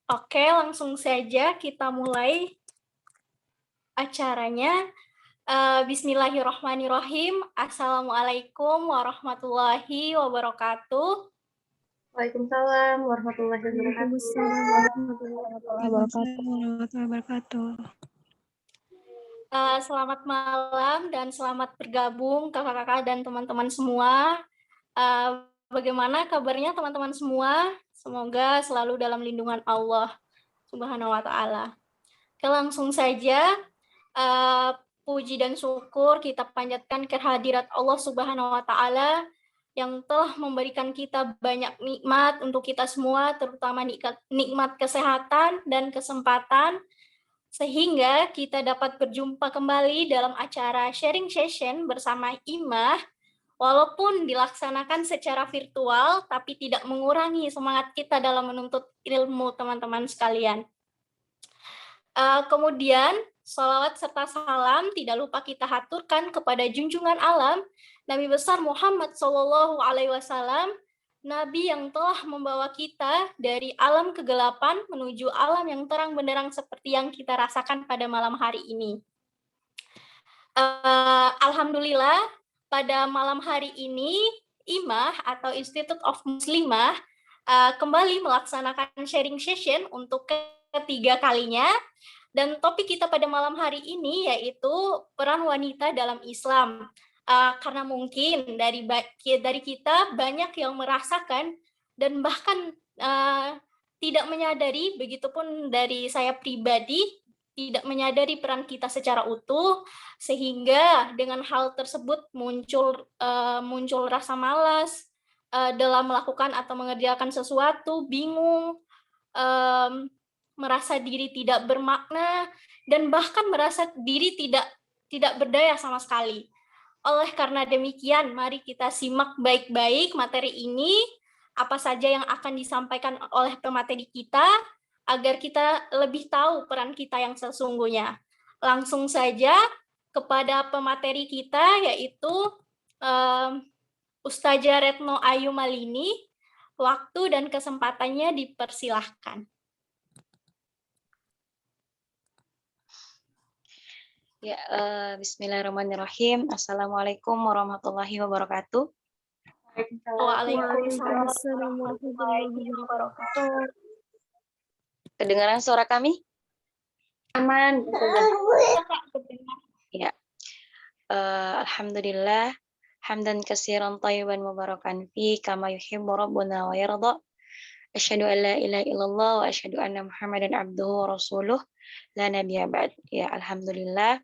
Oke, langsung saja kita mulai acaranya. Bismillahirrahmanirrahim. Assalamualaikum warahmatullahi wabarakatuh. Waalaikumsalam warahmatullahi wabarakatuh. Selamat malam dan selamat bergabung kakak-kakak dan teman-teman semua. Bagaimana kabarnya teman-teman semua? Semoga selalu dalam lindungan Allah Subhanahu wa Ta'ala. Oke, langsung saja. Puji dan syukur kita panjatkan kehadirat Allah Subhanahu wa Ta'ala yang telah memberikan kita banyak nikmat untuk kita semua, terutama nikmat kesehatan dan kesempatan, sehingga kita dapat berjumpa kembali dalam acara sharing session bersama Imah, walaupun dilaksanakan secara virtual, tapi tidak mengurangi semangat kita dalam menuntut ilmu teman-teman sekalian. Kemudian, sholawat serta salam tidak lupa kita haturkan kepada junjungan alam, Nabi besar Muhammad SAW, Nabi yang telah membawa kita dari alam kegelapan menuju alam yang terang benderang seperti yang kita rasakan pada malam hari ini. Alhamdulillah, pada malam hari ini, Imah atau Institute of Muslimah kembali melaksanakan sharing session untuk ketiga kalinya, dan topik kita pada malam hari ini yaitu peran wanita dalam Islam. Karena mungkin dari kita banyak yang merasakan dan bahkan tidak menyadari, begitupun dari saya pribadi, tidak menyadari peran kita secara utuh, sehingga dengan hal tersebut muncul rasa malas dalam melakukan atau mengerjakan sesuatu, bingung, merasa diri tidak bermakna, dan bahkan merasa diri tidak berdaya sama sekali. Oleh karena demikian, mari kita simak baik-baik materi ini, apa saja yang akan disampaikan oleh pemateri kita, agar kita lebih tahu peran kita yang sesungguhnya. Langsung saja kepada pemateri kita, yaitu Ustazah Retno Ayu Malini. Waktu dan kesempatannya dipersilahkan. Ya, bismillahirrahmanirrahim. Assalamualaikum warahmatullahi wabarakatuh. Waalaikumsalam warahmatullahi wabarakatuh. Kedengaran suara kami? Aman. Ya. Alhamdulillah. Hamdan katsiran thayyiban mubarakan fi kama yuhibbu rabbuna wa yarda. Asyhadu an la ilaha illallah wa asyhadu anna Muhammadan abduhu wa rasuluh la nabiyya ba'd. Ya, alhamdulillah.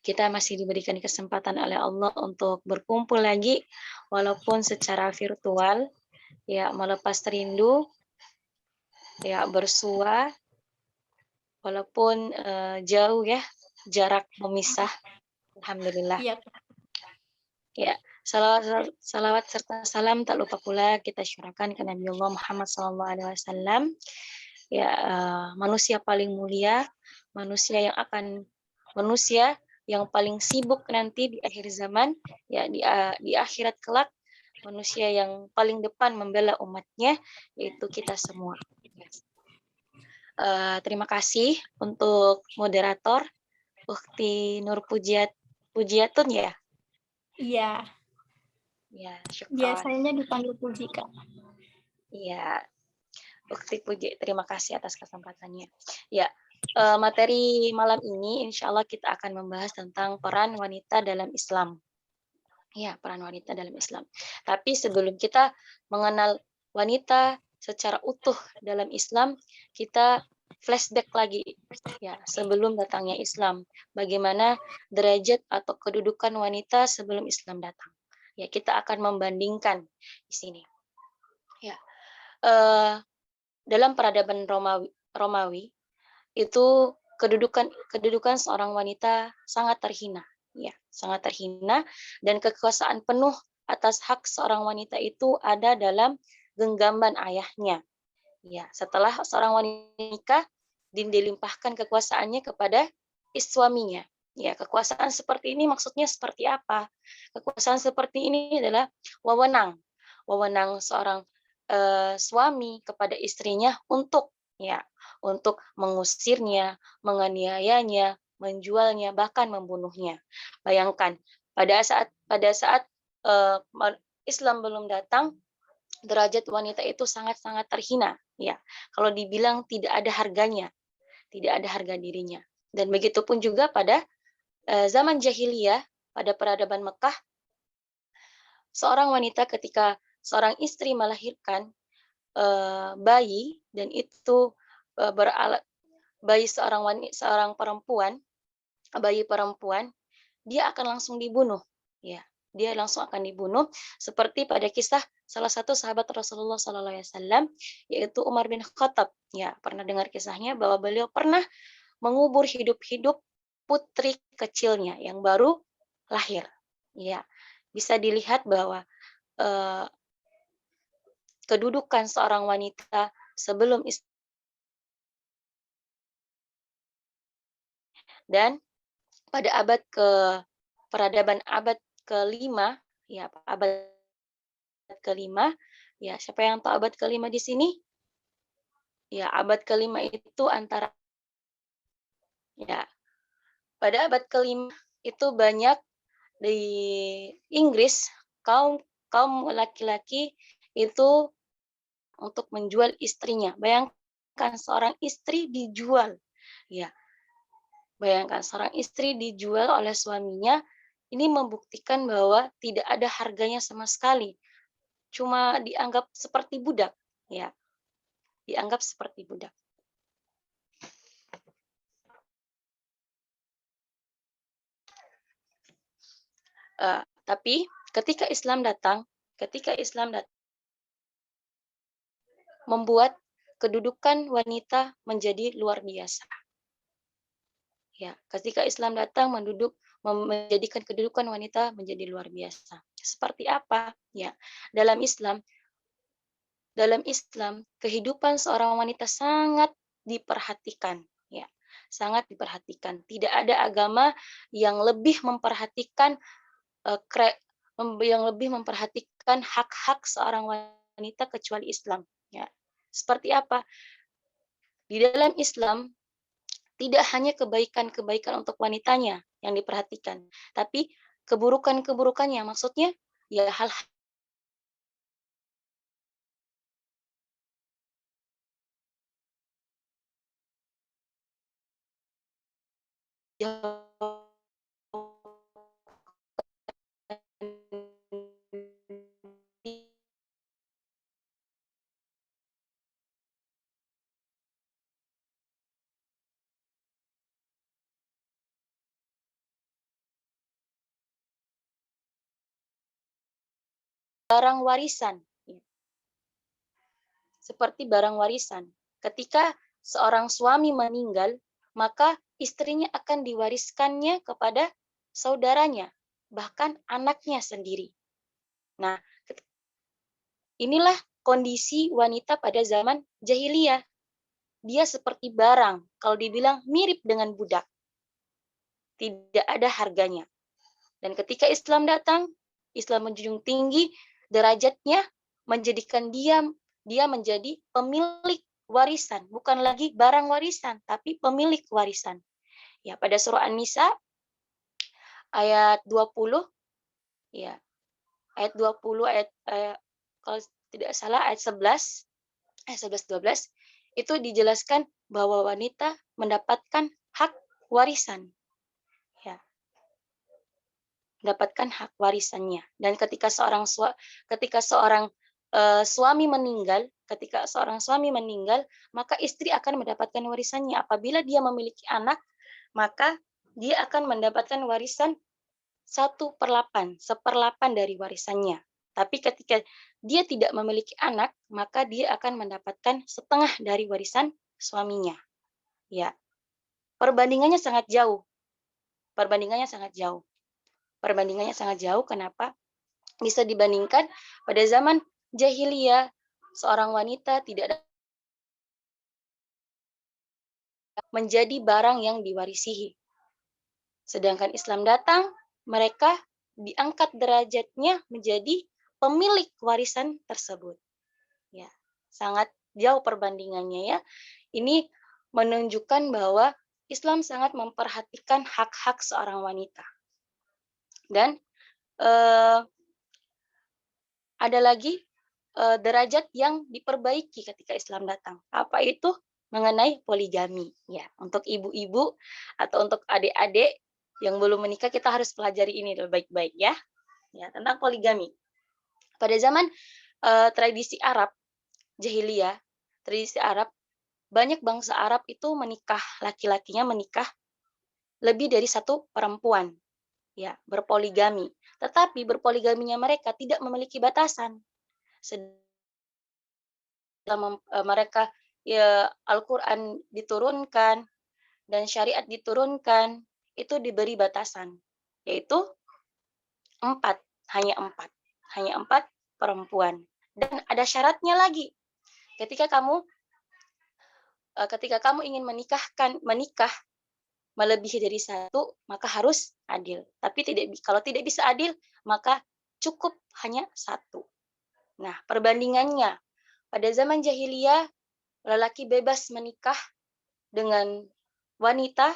Kita masih diberikan kesempatan oleh Allah untuk berkumpul lagi walaupun secara virtual, ya, melepas rindu, ya, bersua walaupun jauh, ya, jarak memisah. Alhamdulillah. Ya, salawat serta salam tak lupa pula kita syurahkan ke Nabi Allah Muhammad SAW. Ya, manusia paling mulia, manusia yang paling sibuk nanti di akhir zaman, ya, di akhirat kelak, manusia yang paling depan membela umatnya, yaitu kita semua. Terima kasih untuk moderator Ukhti Nur Pujiatun, ya. Iya. Ya, syukran. Biasanya dipanggil Puji, Kak. Iya. Ukhti Puji, terima kasih atas kesempatannya. Ya, materi malam ini insya Allah kita akan membahas tentang peran wanita dalam Islam. Ya, peran wanita dalam Islam. Tapi sebelum kita mengenal wanita secara utuh dalam Islam, kita flashback lagi, ya, sebelum datangnya Islam. Bagaimana derajat atau kedudukan wanita sebelum Islam datang. Ya, kita akan membandingkan di sini. Ya, dalam peradaban Romawi itu kedudukan seorang wanita sangat terhina, ya, sangat terhina, dan kekuasaan penuh atas hak seorang wanita itu ada dalam genggaman ayahnya. Ya, setelah seorang wanita dilimpahkan kekuasaannya kepada suaminya. Ya, kekuasaan seperti ini maksudnya seperti apa? Kekuasaan seperti ini adalah wewenang, wewenang seorang suami kepada istrinya untuk mengusirnya, menganiayanya, menjualnya, bahkan membunuhnya. Bayangkan pada saat Islam belum datang, derajat wanita itu sangat-sangat terhina. Ya, kalau dibilang tidak ada harganya, tidak ada harga dirinya. Dan begitu pun juga pada zaman jahiliyah, pada peradaban Mekah, seorang wanita ketika seorang istri melahirkan bayi, dan itu bayi seorang perempuan, bayi perempuan, dia akan langsung dibunuh. Ya, dia langsung akan dibunuh, seperti pada kisah salah satu sahabat Rasulullah SAW, yaitu Umar bin Khattab. Ya, pernah dengar kisahnya bahwa beliau pernah mengubur hidup-hidup putri kecilnya yang baru lahir. Ya, bisa dilihat bahwa kedudukan seorang wanita sebelum dan pada peradaban abad kelima, ya abad kelima, ya siapa yang tahu abad kelima di sini? Ya, abad kelima itu pada abad kelima itu banyak di Inggris kaum laki-laki itu untuk menjual istrinya. Bayangkan seorang istri dijual. Ya, bayangkan seorang istri dijual oleh suaminya. Ini membuktikan bahwa tidak ada harganya sama sekali. Cuma dianggap seperti budak, ya. Dianggap seperti budak. Tapi ketika Islam datang membuat kedudukan wanita menjadi luar biasa. Ya, ketika Islam datang menjadikan kedudukan wanita menjadi luar biasa. Seperti apa? Ya, dalam Islam kehidupan seorang wanita sangat diperhatikan, ya. Sangat diperhatikan. Tidak ada agama yang lebih memperhatikan hak-hak seorang wanita kecuali Islam, ya. Seperti apa? Di dalam Islam tidak hanya kebaikan-kebaikan untuk wanitanya yang diperhatikan, tapi keburukan-keburukannya, maksudnya ya hal-hal barang warisan. Seperti barang warisan. Ketika seorang suami meninggal, maka istrinya akan diwariskannya kepada saudaranya, bahkan anaknya sendiri. Nah, inilah kondisi wanita pada zaman jahiliyah. Dia seperti barang, kalau dibilang mirip dengan budak. Tidak ada harganya. Dan ketika Islam datang, Islam menjunjung tinggi derajatnya, menjadikan dia menjadi pemilik warisan, bukan lagi barang warisan, tapi pemilik warisan. Ya, pada surah An-Nisa ayat 20, ya. Ayat 20 kalau tidak salah ayat 11 12 itu dijelaskan bahwa wanita mendapatkan hak warisan. Ya. Mendapatkan hak warisannya. Dan ketika seorang suami meninggal, maka istri akan mendapatkan warisannya. Apabila dia memiliki anak, maka dia akan mendapatkan warisan 1/8 dari warisannya. Tapi ketika dia tidak memiliki anak, maka dia akan mendapatkan setengah dari warisan suaminya. Ya. Perbandingannya sangat jauh. Kenapa? Bisa dibandingkan pada zaman jahiliyah, seorang wanita tidak menjadi barang yang diwarisi. Sedangkan Islam datang, mereka diangkat derajatnya menjadi pemilik warisan tersebut. Ya, sangat jauh perbandingannya ya. Ini menunjukkan bahwa Islam sangat memperhatikan hak-hak seorang wanita. Dan ada lagi derajat yang diperbaiki ketika Islam datang. Apa itu? Mengenai poligami. Ya, untuk ibu-ibu atau untuk adik-adik yang belum menikah, kita harus pelajari ini baik-baik ya. Ya, tentang poligami. Pada zaman tradisi Arab jahiliyah, tradisi Arab, banyak bangsa Arab itu menikah, laki-lakinya menikah lebih dari satu perempuan. Ya, berpoligami. Tetapi berpoligaminya mereka tidak memiliki batasan. Mereka ya Al-Qur'an diturunkan dan syariat diturunkan, itu diberi batasan, yaitu 4, hanya 4 perempuan. Dan ada syaratnya lagi. Ketika kamu ingin menikah melebihi dari 1, maka harus adil. Tapi kalau tidak bisa adil, maka cukup hanya 1. Nah, perbandingannya, pada zaman jahiliyah, lelaki bebas menikah dengan wanita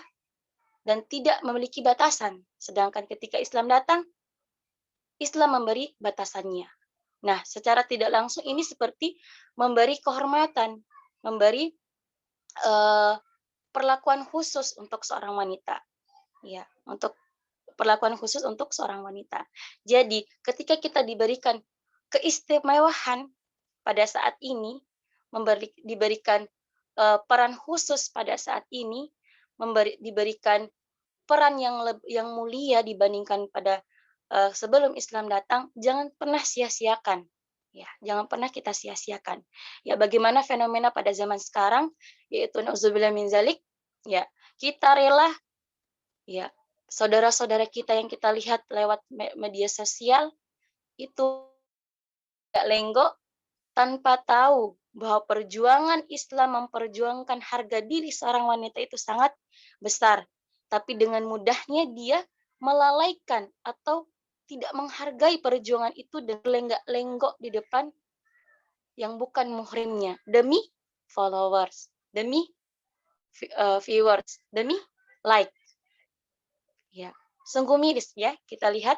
dan tidak memiliki batasan. Sedangkan ketika Islam datang, Islam memberi batasannya. Nah, secara tidak langsung ini seperti memberi kehormatan, memberi perlakuan khusus untuk seorang wanita. Ya, untuk perlakuan khusus untuk seorang wanita. Jadi, ketika kita diberikan keistimewaan pada saat ini, diberikan peran khusus pada saat ini, diberikan peran yang mulia dibandingkan pada sebelum Islam datang, jangan pernah sia-siakan. Ya, jangan pernah kita sia-siakan. Ya, bagaimana fenomena pada zaman sekarang, yaitu nauzubillah min zalik, ya, kita rela, ya, saudara-saudara kita yang kita lihat lewat media sosial itu tidak lenggok tanpa tahu bahwa perjuangan Islam memperjuangkan harga diri seorang wanita itu sangat besar. Tapi dengan mudahnya dia melalaikan atau tidak menghargai perjuangan itu dan lenggak-lenggok di depan yang bukan muhrimnya demi followers, demi viewers, demi like. Ya, sungguh miris ya kita lihat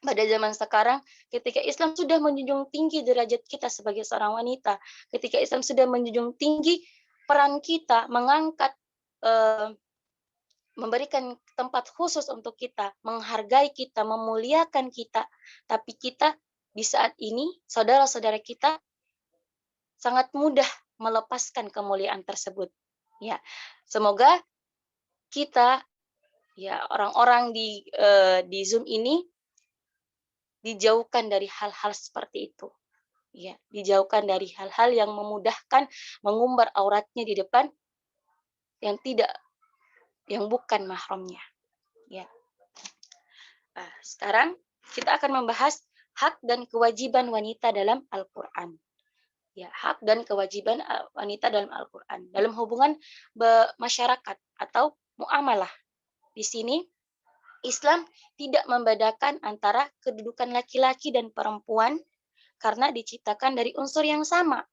pada zaman sekarang ketika Islam sudah menjunjung tinggi derajat kita sebagai seorang wanita, ketika Islam sudah menjunjung tinggi peran kita, mengangkat memberikan tempat khusus untuk kita, menghargai kita, memuliakan kita, tapi kita di saat ini saudara-saudara kita sangat mudah melepaskan kemuliaan tersebut. Ya, semoga kita ya orang-orang di Zoom ini dijauhkan dari hal-hal seperti itu. Ya, dijauhkan dari hal-hal yang memudahkan mengumbar auratnya di depan yang bukan mahramnya. Ya. Nah, sekarang kita akan membahas hak dan kewajiban wanita dalam Al-Qur'an. Ya, hak dan kewajiban wanita dalam Al-Qur'an dalam hubungan masyarakat atau muamalah. Di sini Islam tidak membedakan antara kedudukan laki-laki dan perempuan karena diciptakan dari unsur yang sama.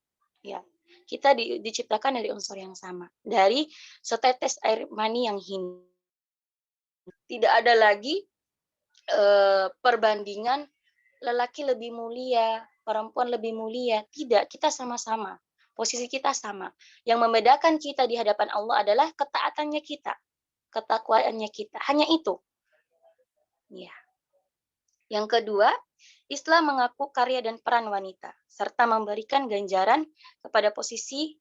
Ya, kita diciptakan dari unsur yang sama, dari setetes air mani yang hening. Tidak ada lagi perbandingan lelaki lebih mulia, perempuan lebih mulia. Tidak, kita sama-sama. Posisi kita sama. Yang membedakan kita di hadapan Allah adalah ketaatannya kita, ketakwaannya kita. Hanya itu. Ya. Yang kedua, Islam mengaku karya dan peran wanita, serta memberikan ganjaran kepada posisi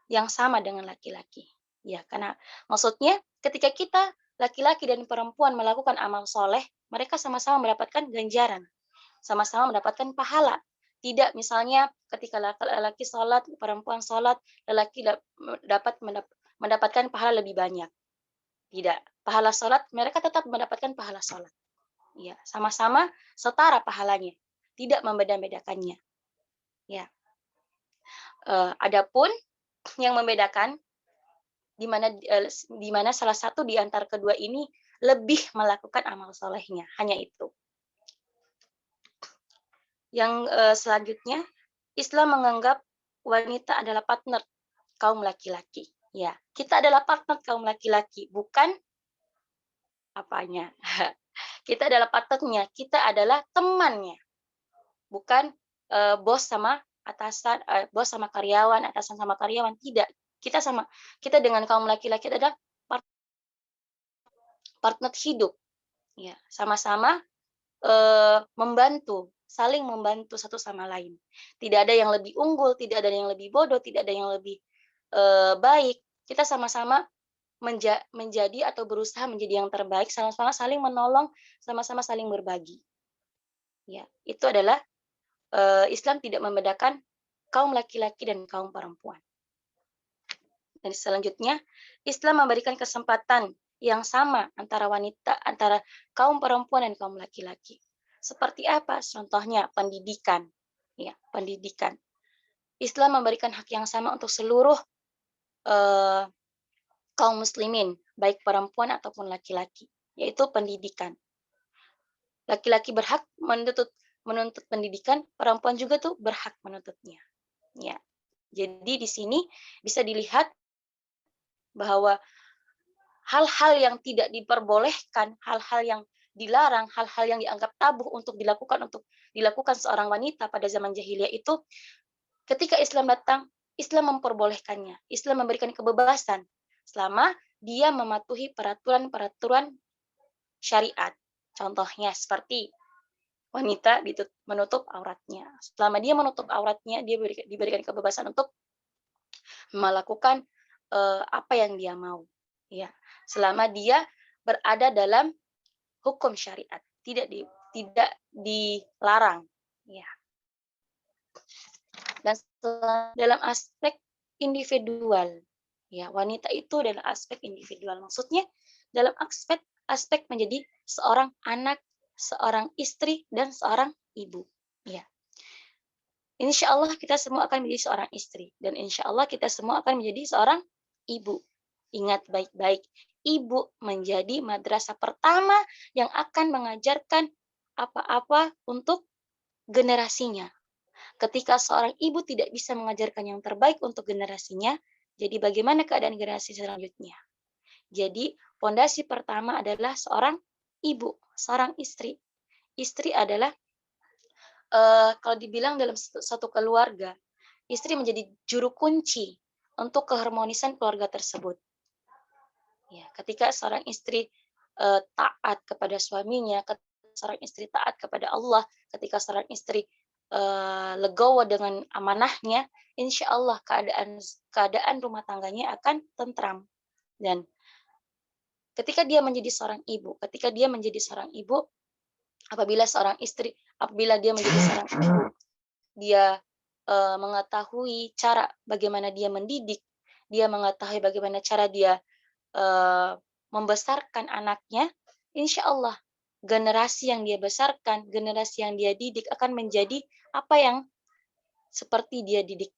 yang sama dengan laki-laki. Ya, karena maksudnya ketika kita laki-laki dan perempuan melakukan amal soleh, mereka sama-sama mendapatkan ganjaran, sama-sama mendapatkan pahala. Tidak misalnya ketika laki-laki sholat, perempuan sholat, lelaki dapat mendapatkan pahala lebih banyak. Tidak, pahala sholat mereka tetap mendapatkan pahala sholat. Ya, sama-sama setara pahalanya, tidak membeda-bedakannya. Ya. Adapun yang membedakan di mana salah satu di antara kedua ini lebih melakukan amal solehnya. Hanya itu. Yang selanjutnya, Islam menganggap wanita adalah partner kaum laki-laki. Ya, kita adalah partner kaum laki-laki, bukan apanya. Kita adalah partnernya, kita adalah temannya, bukan bos sama atasan, bos sama karyawan, atasan sama karyawan. Tidak, kita dengan kaum laki-laki adalah partner hidup. Ya, sama-sama membantu, saling membantu satu sama lain. Tidak ada yang lebih unggul, tidak ada yang lebih bodoh, tidak ada yang lebih baik. Kita sama-sama menjadi atau berusaha menjadi yang terbaik, sama-sama saling menolong, sama-sama saling berbagi. Ya, itu adalah Islam tidak membedakan kaum laki-laki dan kaum perempuan. Dan selanjutnya, Islam memberikan kesempatan yang sama antara kaum perempuan dan kaum laki-laki. Seperti apa? Contohnya pendidikan. Ya, pendidikan. Islam memberikan hak yang sama untuk seluruh kaum muslimin, baik perempuan ataupun laki-laki, yaitu pendidikan. Laki-laki berhak menuntut pendidikan, perempuan juga tuh berhak menuntutnya. Ya. Jadi di sini bisa dilihat bahwa hal-hal yang tidak diperbolehkan, hal-hal yang dilarang, hal-hal yang dianggap tabu untuk dilakukan seorang wanita pada zaman jahiliyah itu, ketika Islam datang, Islam memperbolehkannya. Islam memberikan kebebasan selama dia mematuhi peraturan-peraturan syariat. Contohnya seperti wanita menutup auratnya. Selama dia menutup auratnya, dia diberikan kebebasan untuk melakukan apa yang dia mau. Ya, selama dia berada dalam hukum syariat, tidak dilarang. Ya. Dan dalam aspek individual, ya, wanita itu adalah aspek individual. Maksudnya dalam aspek menjadi seorang anak, seorang istri, dan seorang ibu. Ya. Insya Allah kita semua akan menjadi seorang istri. Dan insya Allah kita semua akan menjadi seorang ibu. Ingat baik-baik, ibu menjadi madrasah pertama yang akan mengajarkan apa-apa untuk generasinya. Ketika seorang ibu tidak bisa mengajarkan yang terbaik untuk generasinya, jadi bagaimana keadaan generasi selanjutnya? Jadi fondasi pertama adalah seorang ibu, seorang istri. Istri adalah kalau dibilang dalam satu keluarga, istri menjadi juru kunci untuk keharmonisan keluarga tersebut. Ya, ketika seorang istri taat kepada suaminya, ketika seorang istri taat kepada Allah, ketika seorang istri legowo dengan amanahnya, insya Allah keadaan rumah tangganya akan tentram. Dan ketika dia menjadi seorang ibu, apabila dia menjadi seorang ibu, dia mengetahui cara bagaimana dia mendidik, dia mengetahui bagaimana cara dia membesarkan anaknya, insya Allah generasi yang dia besarkan, generasi yang dia didik akan menjadi apa yang seperti dia didik.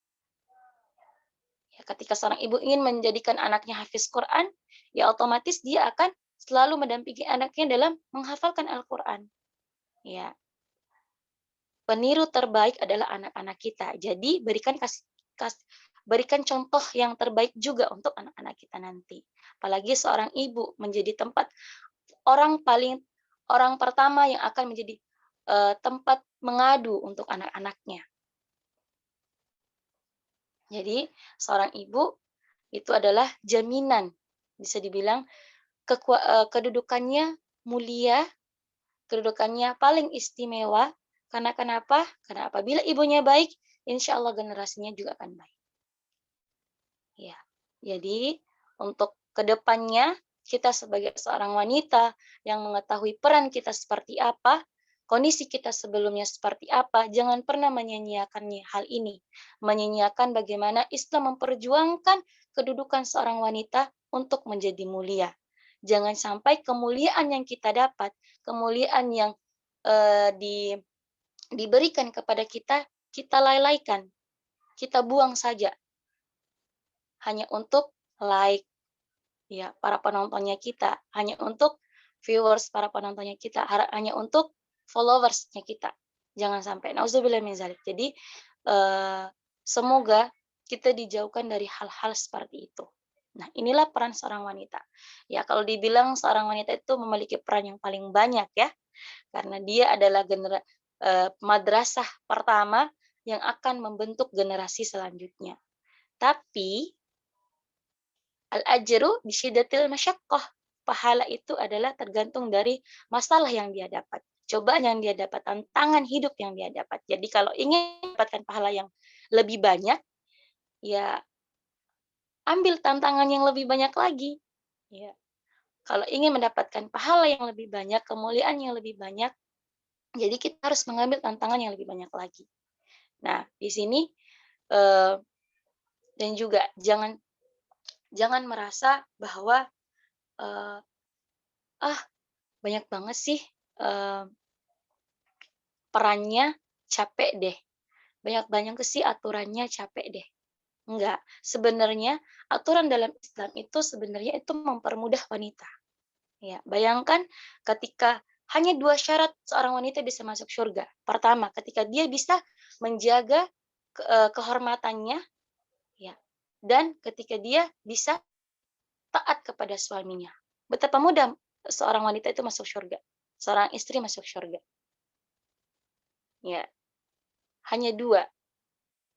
Ya, ketika seorang ibu ingin menjadikan anaknya hafiz Quran, ya otomatis dia akan selalu mendampingi anaknya dalam menghafalkan Al-Quran. Ya, peniru terbaik adalah anak-anak kita. Jadi berikan contoh yang terbaik juga untuk anak-anak kita nanti. Apalagi seorang ibu menjadi tempat orang pertama yang akan menjadi tempat mengadu untuk anak-anaknya. Jadi seorang ibu itu adalah jaminan, bisa dibilang kedudukannya mulia, kedudukannya paling istimewa. Karena kenapa? Karena apabila ibunya baik, insya Allah generasinya juga akan baik. Ya, jadi untuk kedepannya kita sebagai seorang wanita yang mengetahui peran kita seperti apa, kondisi kita sebelumnya seperti apa, jangan pernah menyia-nyiakan hal ini. Menyia-nyiakan bagaimana Islam memperjuangkan kedudukan seorang wanita untuk menjadi mulia. Jangan sampai kemuliaan yang kita dapat, kemuliaan yang diberikan kepada kita, kita lalaikan, kita buang saja. Hanya untuk like, ya, para penontonnya kita, hanya untuk viewers, para penontonnya kita, hanya untuk followersnya kita. Jangan sampai. Nauzubillah min zalik. Jadi semoga kita dijauhkan dari hal-hal seperti itu. Nah, inilah peran seorang wanita. Ya, kalau dibilang seorang wanita itu memiliki peran yang paling banyak ya, karena dia adalah madrasah pertama yang akan membentuk generasi selanjutnya. Tapi al-ajru bisyiddatil masyaqqah. Pahala itu adalah tergantung dari masalah yang dia dapat. Cobaan yang dia dapat, tantangan hidup yang dia dapat. Jadi kalau ingin mendapatkan pahala yang lebih banyak, ya ambil tantangan yang lebih banyak lagi. Ya. Kalau ingin mendapatkan pahala yang lebih banyak, kemuliaan yang lebih banyak, jadi kita harus mengambil tantangan yang lebih banyak lagi. Nah, di sini dan juga jangan merasa bahwa banyak banget sih perannya, capek deh. Banyak sih aturannya, capek deh. Enggak, sebenarnya aturan dalam Islam itu sebenarnya itu mempermudah wanita. Ya, bayangkan ketika hanya 2 syarat seorang wanita bisa masuk surga. Pertama, ketika dia bisa menjaga kehormatannya, ya, dan ketika dia bisa taat kepada suaminya. Betapa mudah seorang wanita itu masuk surga. Seorang istri masuk surga. Ya, hanya 2.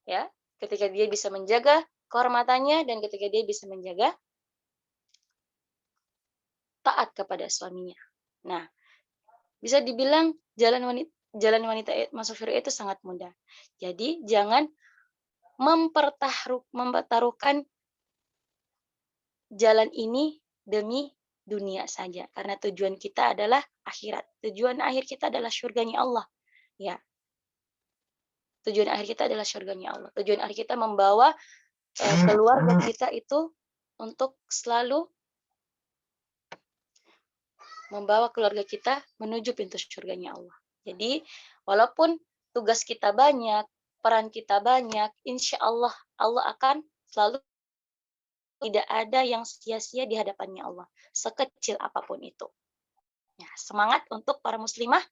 Ya, ketika dia bisa menjaga kehormatannya dan ketika dia bisa menjaga taat kepada suaminya. Nah, bisa dibilang jalan wanita masuk surga itu sangat mudah. Jadi jangan mempertaruhkan jalan ini demi dunia saja, karena tujuan kita adalah akhirat. Tujuan akhir kita adalah surganya Allah. Ya. Tujuan akhir kita adalah surganya Allah. Tujuan akhir kita membawa keluarga kita itu untuk selalu membawa keluarga kita menuju pintu surganya Allah. Jadi, walaupun tugas kita banyak, peran kita banyak, insya Allah, Allah akan selalu, tidak ada yang sia-sia di hadapannya Allah, sekecil apapun itu. Ya, semangat untuk para muslimah,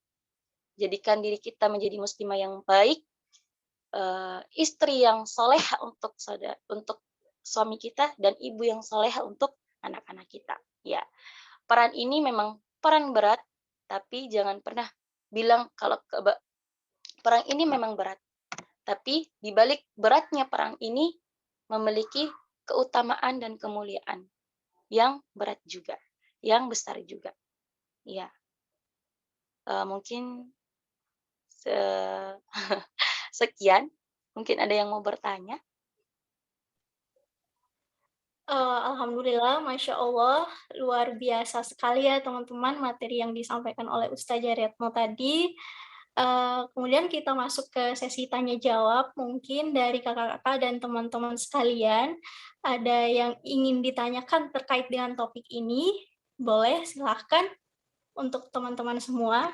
jadikan diri kita menjadi muslimah yang baik, istri yang soleha untuk suami kita, dan ibu yang soleha untuk anak-anak kita. Ya, peran ini memang peran berat, tapi jangan pernah bilang kalau perang ini memang berat. Tapi di balik beratnya perang ini memiliki keutamaan dan kemuliaan yang berat juga, yang besar juga. Ya, mungkin sekian. Mungkin ada yang mau bertanya. Alhamdulillah, Masya Allah, luar biasa sekali ya teman-teman materi yang disampaikan oleh Ustazah Retno tadi. Kemudian kita masuk ke sesi tanya jawab, mungkin dari kakak-kakak dan teman-teman sekalian, ada yang ingin ditanyakan terkait dengan topik ini, boleh silahkan untuk teman-teman semua.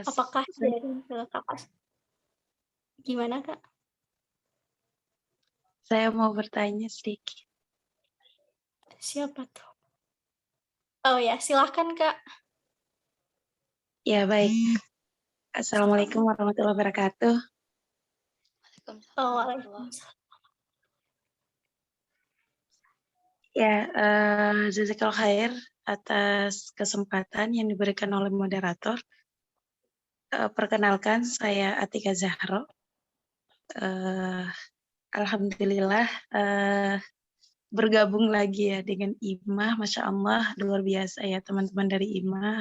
Apakah dari kakak? Gimana, Kak? Saya mau bertanya sedikit. Siapa tuh? Oh ya, silahkan, Kak. Ya, baik. Assalamualaikum warahmatullahi wabarakatuh. Waalaikumsalam. Ya, jazakallahu khair atas kesempatan yang diberikan oleh moderator. Perkenalkan, saya Atika Zahro. Alhamdulillah bergabung lagi ya dengan IMA. Masya Allah, luar biasa ya teman-teman dari IMA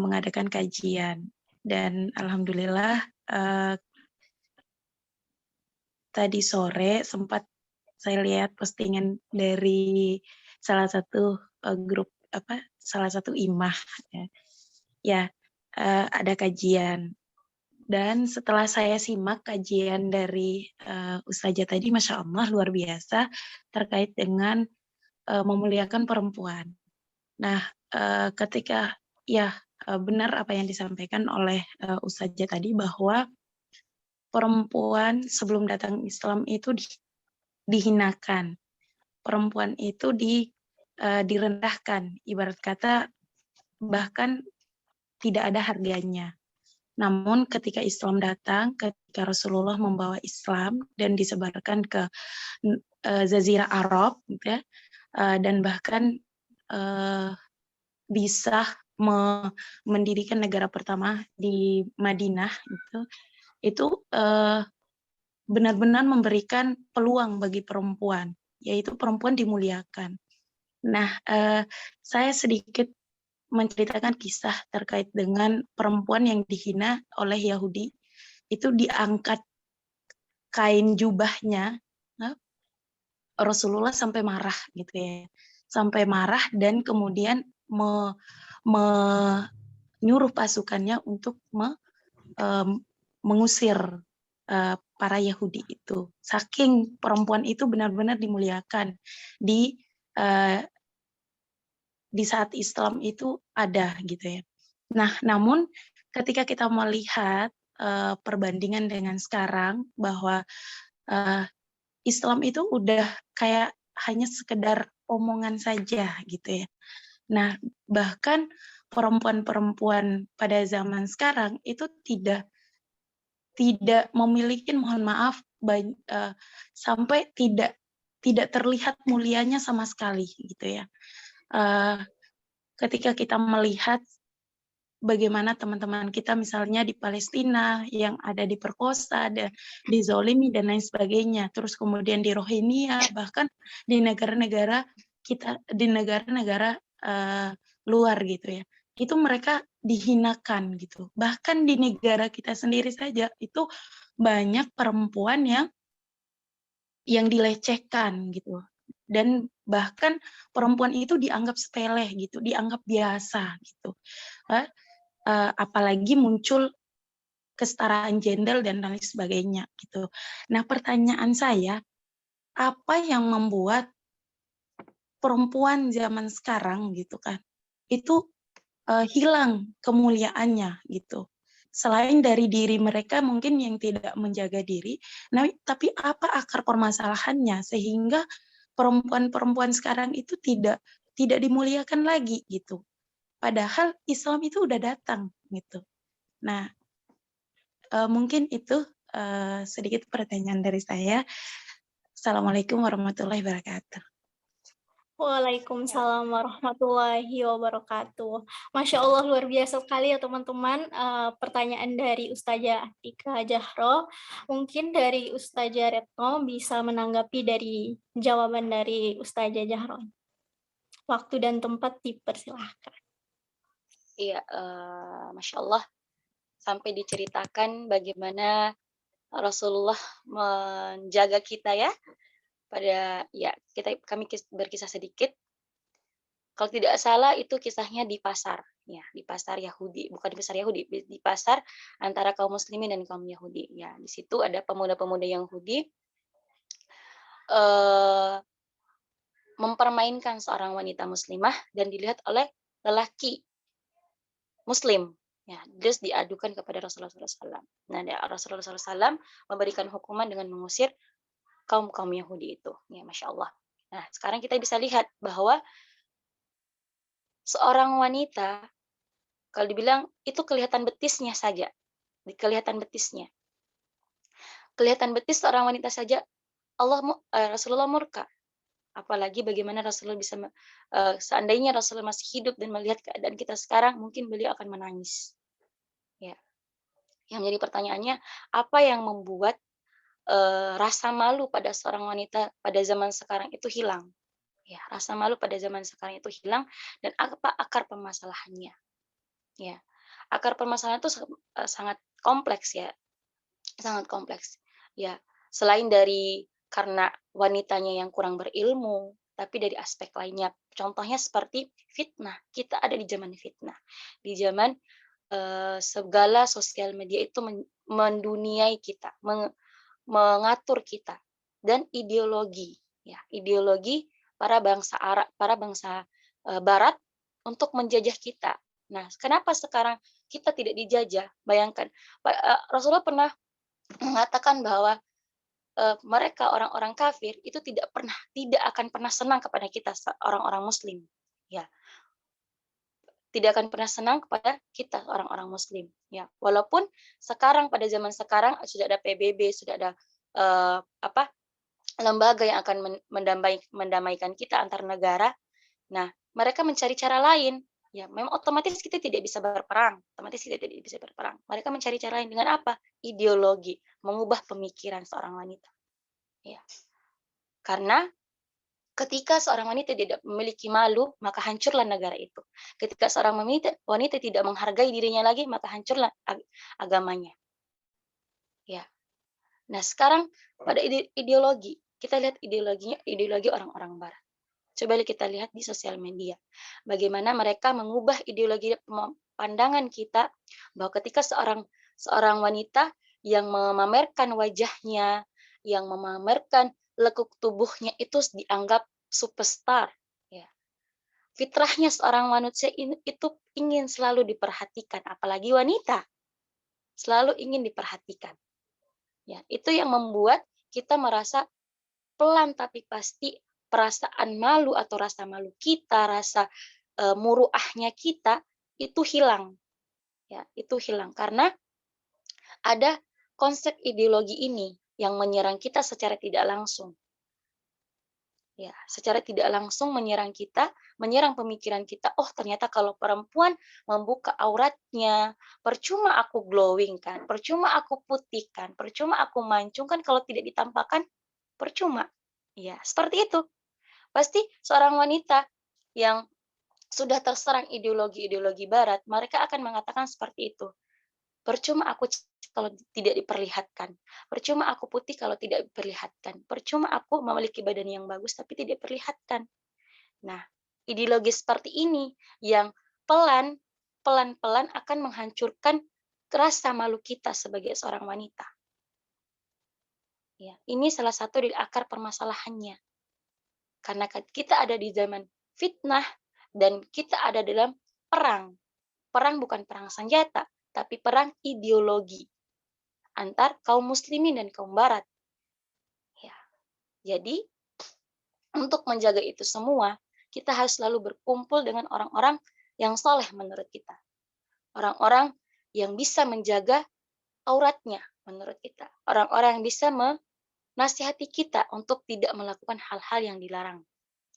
mengadakan kajian. Dan alhamdulillah tadi sore sempat saya lihat postingan dari salah satu grup salah satu IMAH ya, ada kajian, dan setelah saya simak kajian dari Ustazah tadi, Masya Allah luar biasa terkait dengan memuliakan perempuan. Nah, ketika benar apa yang disampaikan oleh Ustazah tadi bahwa perempuan sebelum datang Islam itu dihinakan, perempuan itu direndahkan, ibarat kata bahkan tidak ada harganya. Namun ketika Islam datang, ketika Rasulullah membawa Islam dan disebarkan ke Jazirah Arab, gitu ya, dan bahkan bisa mendirikan negara pertama di Madinah, itu benar-benar memberikan peluang bagi perempuan, yaitu perempuan dimuliakan. Nah, saya sedikit menceritakan kisah terkait dengan perempuan yang dihina oleh Yahudi. Itu diangkat kain jubahnya, Rasulullah sampai marah gitu ya. Sampai marah dan kemudian menyuruh pasukannya untuk mengusir para Yahudi itu. Saking perempuan itu benar-benar dimuliakan di saat Islam itu ada gitu ya. Nah, namun ketika kita melihat perbandingan dengan sekarang bahwa Islam itu udah kayak hanya sekedar omongan saja gitu ya. Nah, bahkan perempuan-perempuan pada zaman sekarang itu tidak memiliki, mohon maaf, sampai tidak terlihat mulianya sama sekali gitu ya. Ketika kita melihat bagaimana teman-teman kita misalnya di Palestina yang ada diperkosa dan dizolimi dan lain sebagainya, terus kemudian di Rohingya, bahkan di negara-negara kita, di negara-negara luar gitu ya, itu mereka dihinakan gitu. Bahkan di negara kita sendiri saja itu banyak perempuan yang dilecehkan gitu, dan bahkan perempuan itu dianggap sepele gitu, dianggap biasa gitu. Apalagi muncul kesetaraan gender dan lain sebagainya gitu. Nah, pertanyaan saya, apa yang membuat perempuan zaman sekarang gitu kan itu hilang kemuliaannya gitu? Selain dari diri mereka mungkin yang tidak menjaga diri, nah, tapi apa akar permasalahannya sehingga perempuan-perempuan sekarang itu tidak dimuliakan lagi gitu? Padahal Islam itu udah datang gitu. Nah, mungkin itu sedikit pertanyaan dari saya. Assalamualaikum warahmatullahi wabarakatuh. Waalaikumsalam warahmatullahi wabarakatuh. Masya Allah, luar biasa sekali ya teman-teman. Pertanyaan dari Ustazah Atika Jahro. Mungkin dari Ustazah Retno bisa menanggapi dari jawaban dari Ustazah Jahro. Waktu dan tempat dipersilahkan. Iya, Masya Allah, sampai diceritakan bagaimana Rasulullah menjaga kita ya, pada ya kami berkisah sedikit. Kalau tidak salah itu kisahnya di pasar, ya di pasar Yahudi, bukan di pasar Yahudi, di pasar antara kaum Muslimin dan kaum Yahudi. Ya di situ ada pemuda-pemuda Yahudi mempermainkan seorang wanita Muslimah dan dilihat oleh lelaki Muslim. Ya, terus diadukan kepada Rasulullah SAW. Nah, Rasulullah SAW memberikan hukuman dengan mengusir kaum Yahudi itu. Ya, Masya Allah. Nah, sekarang kita bisa lihat bahwa seorang wanita, kalau dibilang itu kelihatan betisnya saja, kelihatan betisnya. Kelihatan betis seorang wanita saja, Rasulullah murka. Apalagi bagaimana Rasulullah bisa, seandainya Rasulullah masih hidup dan melihat keadaan kita sekarang, mungkin beliau akan menangis. Ya. Yang menjadi pertanyaannya, apa yang membuat rasa malu pada seorang wanita pada zaman sekarang itu hilang? Ya, rasa malu pada zaman sekarang itu hilang, dan apa akar permasalahannya? Ya, akar permasalahan itu sangat kompleks ya, sangat kompleks. Ya, selain dari karena wanitanya yang kurang berilmu, tapi dari aspek lainnya. Contohnya seperti fitnah. Kita ada di zaman fitnah, di zaman segala sosial media itu menduniai kita, mengatur kita, dan ideologi, ya ideologi para bangsa Arab, para bangsa Barat untuk menjajah kita. Nah, kenapa sekarang kita tidak dijajah? Bayangkan, Rasulullah pernah mengatakan bahwa mereka orang-orang kafir itu tidak akan pernah senang kepada kita orang-orang muslim. Ya, tidak akan pernah senang kepada kita orang-orang muslim. Ya, walaupun sekarang pada zaman sekarang sudah ada PBB, sudah ada lembaga yang akan mendamaikan kita antar negara. Nah, mereka mencari cara lain. Ya, memang otomatis kita tidak bisa berperang. Mereka mencari cara lain dengan apa? Ideologi, mengubah pemikiran seorang wanita. Ya. Karena ketika seorang wanita tidak memiliki malu, maka hancurlah negara itu. Ketika seorang wanita tidak menghargai dirinya lagi, maka hancurlah agamanya. Ya. Nah, sekarang pada ideologi, kita lihat ideologi orang-orang barat. Coba kita lihat di sosial media, bagaimana mereka mengubah ideologi pandangan kita bahwa ketika seorang wanita yang memamerkan wajahnya, yang memamerkan lekuk tubuhnya itu dianggap superstar. Ya. Fitrahnya seorang manusia itu ingin selalu diperhatikan, apalagi wanita selalu ingin diperhatikan. Ya, itu yang membuat kita merasa pelan tapi pasti perasaan malu atau rasa malu kita, rasa muruahnya kita itu hilang. Ya, itu hilang karena ada konsep ideologi ini yang menyerang kita secara tidak langsung. Ya, secara tidak langsung menyerang kita, menyerang pemikiran kita. Oh, ternyata kalau perempuan membuka auratnya, percuma aku glowing kan, percuma aku putih kan, percuma aku mancung kan kalau tidak ditampakkan percuma. Ya, seperti itu. Pasti seorang wanita yang sudah terserang ideologi-ideologi barat, mereka akan mengatakan seperti itu. Percuma aku kalau tidak diperlihatkan. Percuma aku putih kalau tidak diperlihatkan. Percuma aku memiliki badan yang bagus tapi tidak diperlihatkan. Nah, ideologi seperti ini yang pelan-pelan akan menghancurkan rasa malu kita sebagai seorang wanita. Ya, ini salah satu dari akar permasalahannya. Karena kita ada di zaman fitnah dan kita ada dalam perang. Perang bukan perang senjata, tapi perang ideologi antar kaum muslimin dan kaum barat. Ya. Jadi, untuk menjaga itu semua, kita harus selalu berkumpul dengan orang-orang yang soleh menurut kita. Orang-orang yang bisa menjaga auratnya menurut kita. Orang-orang yang bisa nasihati kita untuk tidak melakukan hal-hal yang dilarang.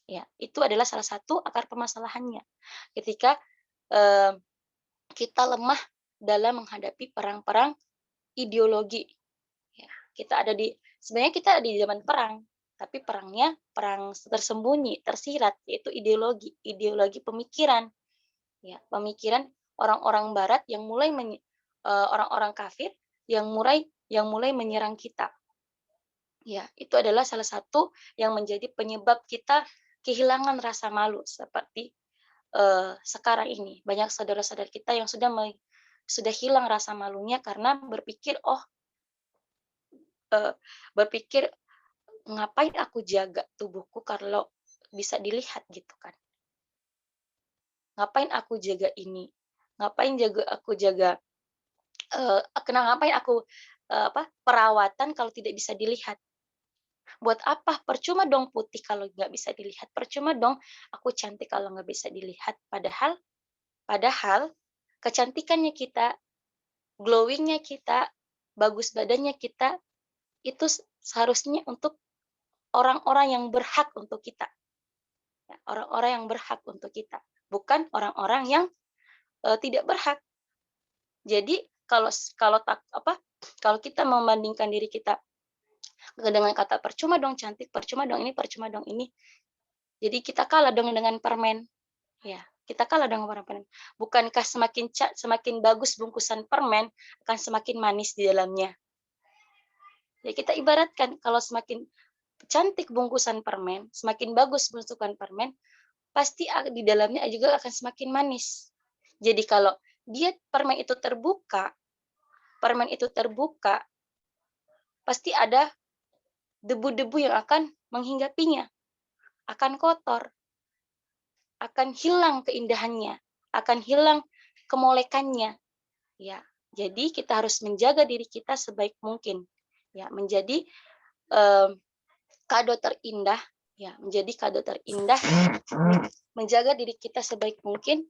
Ya, itu adalah salah satu akar permasalahannya. Ketika kita lemah dalam menghadapi perang-perang ideologi. Ya, sebenarnya kita ada di zaman perang, tapi perangnya perang tersembunyi, tersirat, yaitu ideologi pemikiran. Ya, pemikiran orang-orang barat yang mulai orang-orang kafir yang mulai menyerang kita. Ya, itu adalah salah satu yang menjadi penyebab kita kehilangan rasa malu seperti sekarang ini. Banyak saudara-saudara kita yang sudah hilang rasa malunya karena berpikir ngapain aku jaga tubuhku kalau bisa dilihat gitu kan. Ngapain aku jaga ini? Ngapain aku perawatan kalau tidak bisa dilihat? Buat apa? Percuma dong putih kalau nggak bisa dilihat. Percuma dong aku cantik kalau nggak bisa dilihat. Padahal kecantikannya kita, glowingnya kita, bagus badannya kita, itu seharusnya untuk orang-orang yang berhak untuk kita. Orang-orang yang berhak untuk kita. Bukan orang-orang yang tidak berhak. Jadi kalau kita membandingkan diri kita dengan kata percuma dong cantik, percuma dong ini. Jadi kita kalah dong dengan permen. Ya, kita kalah dengan permen. Bukankah semakin bagus bungkusan permen akan semakin manis di dalamnya? Ya, kita ibaratkan kalau semakin cantik bungkusan permen, semakin bagus bungkusan permen, pasti di dalamnya juga akan semakin manis. Jadi kalau permen itu terbuka, pasti ada debu-debu yang akan menghinggapinya, akan kotor, akan hilang keindahannya, akan hilang kemolekannya. Ya, Jadi kita harus menjaga diri kita sebaik mungkin, ya, menjadi kado terindah, ya, menjadi kado terindah, menjaga diri kita sebaik mungkin,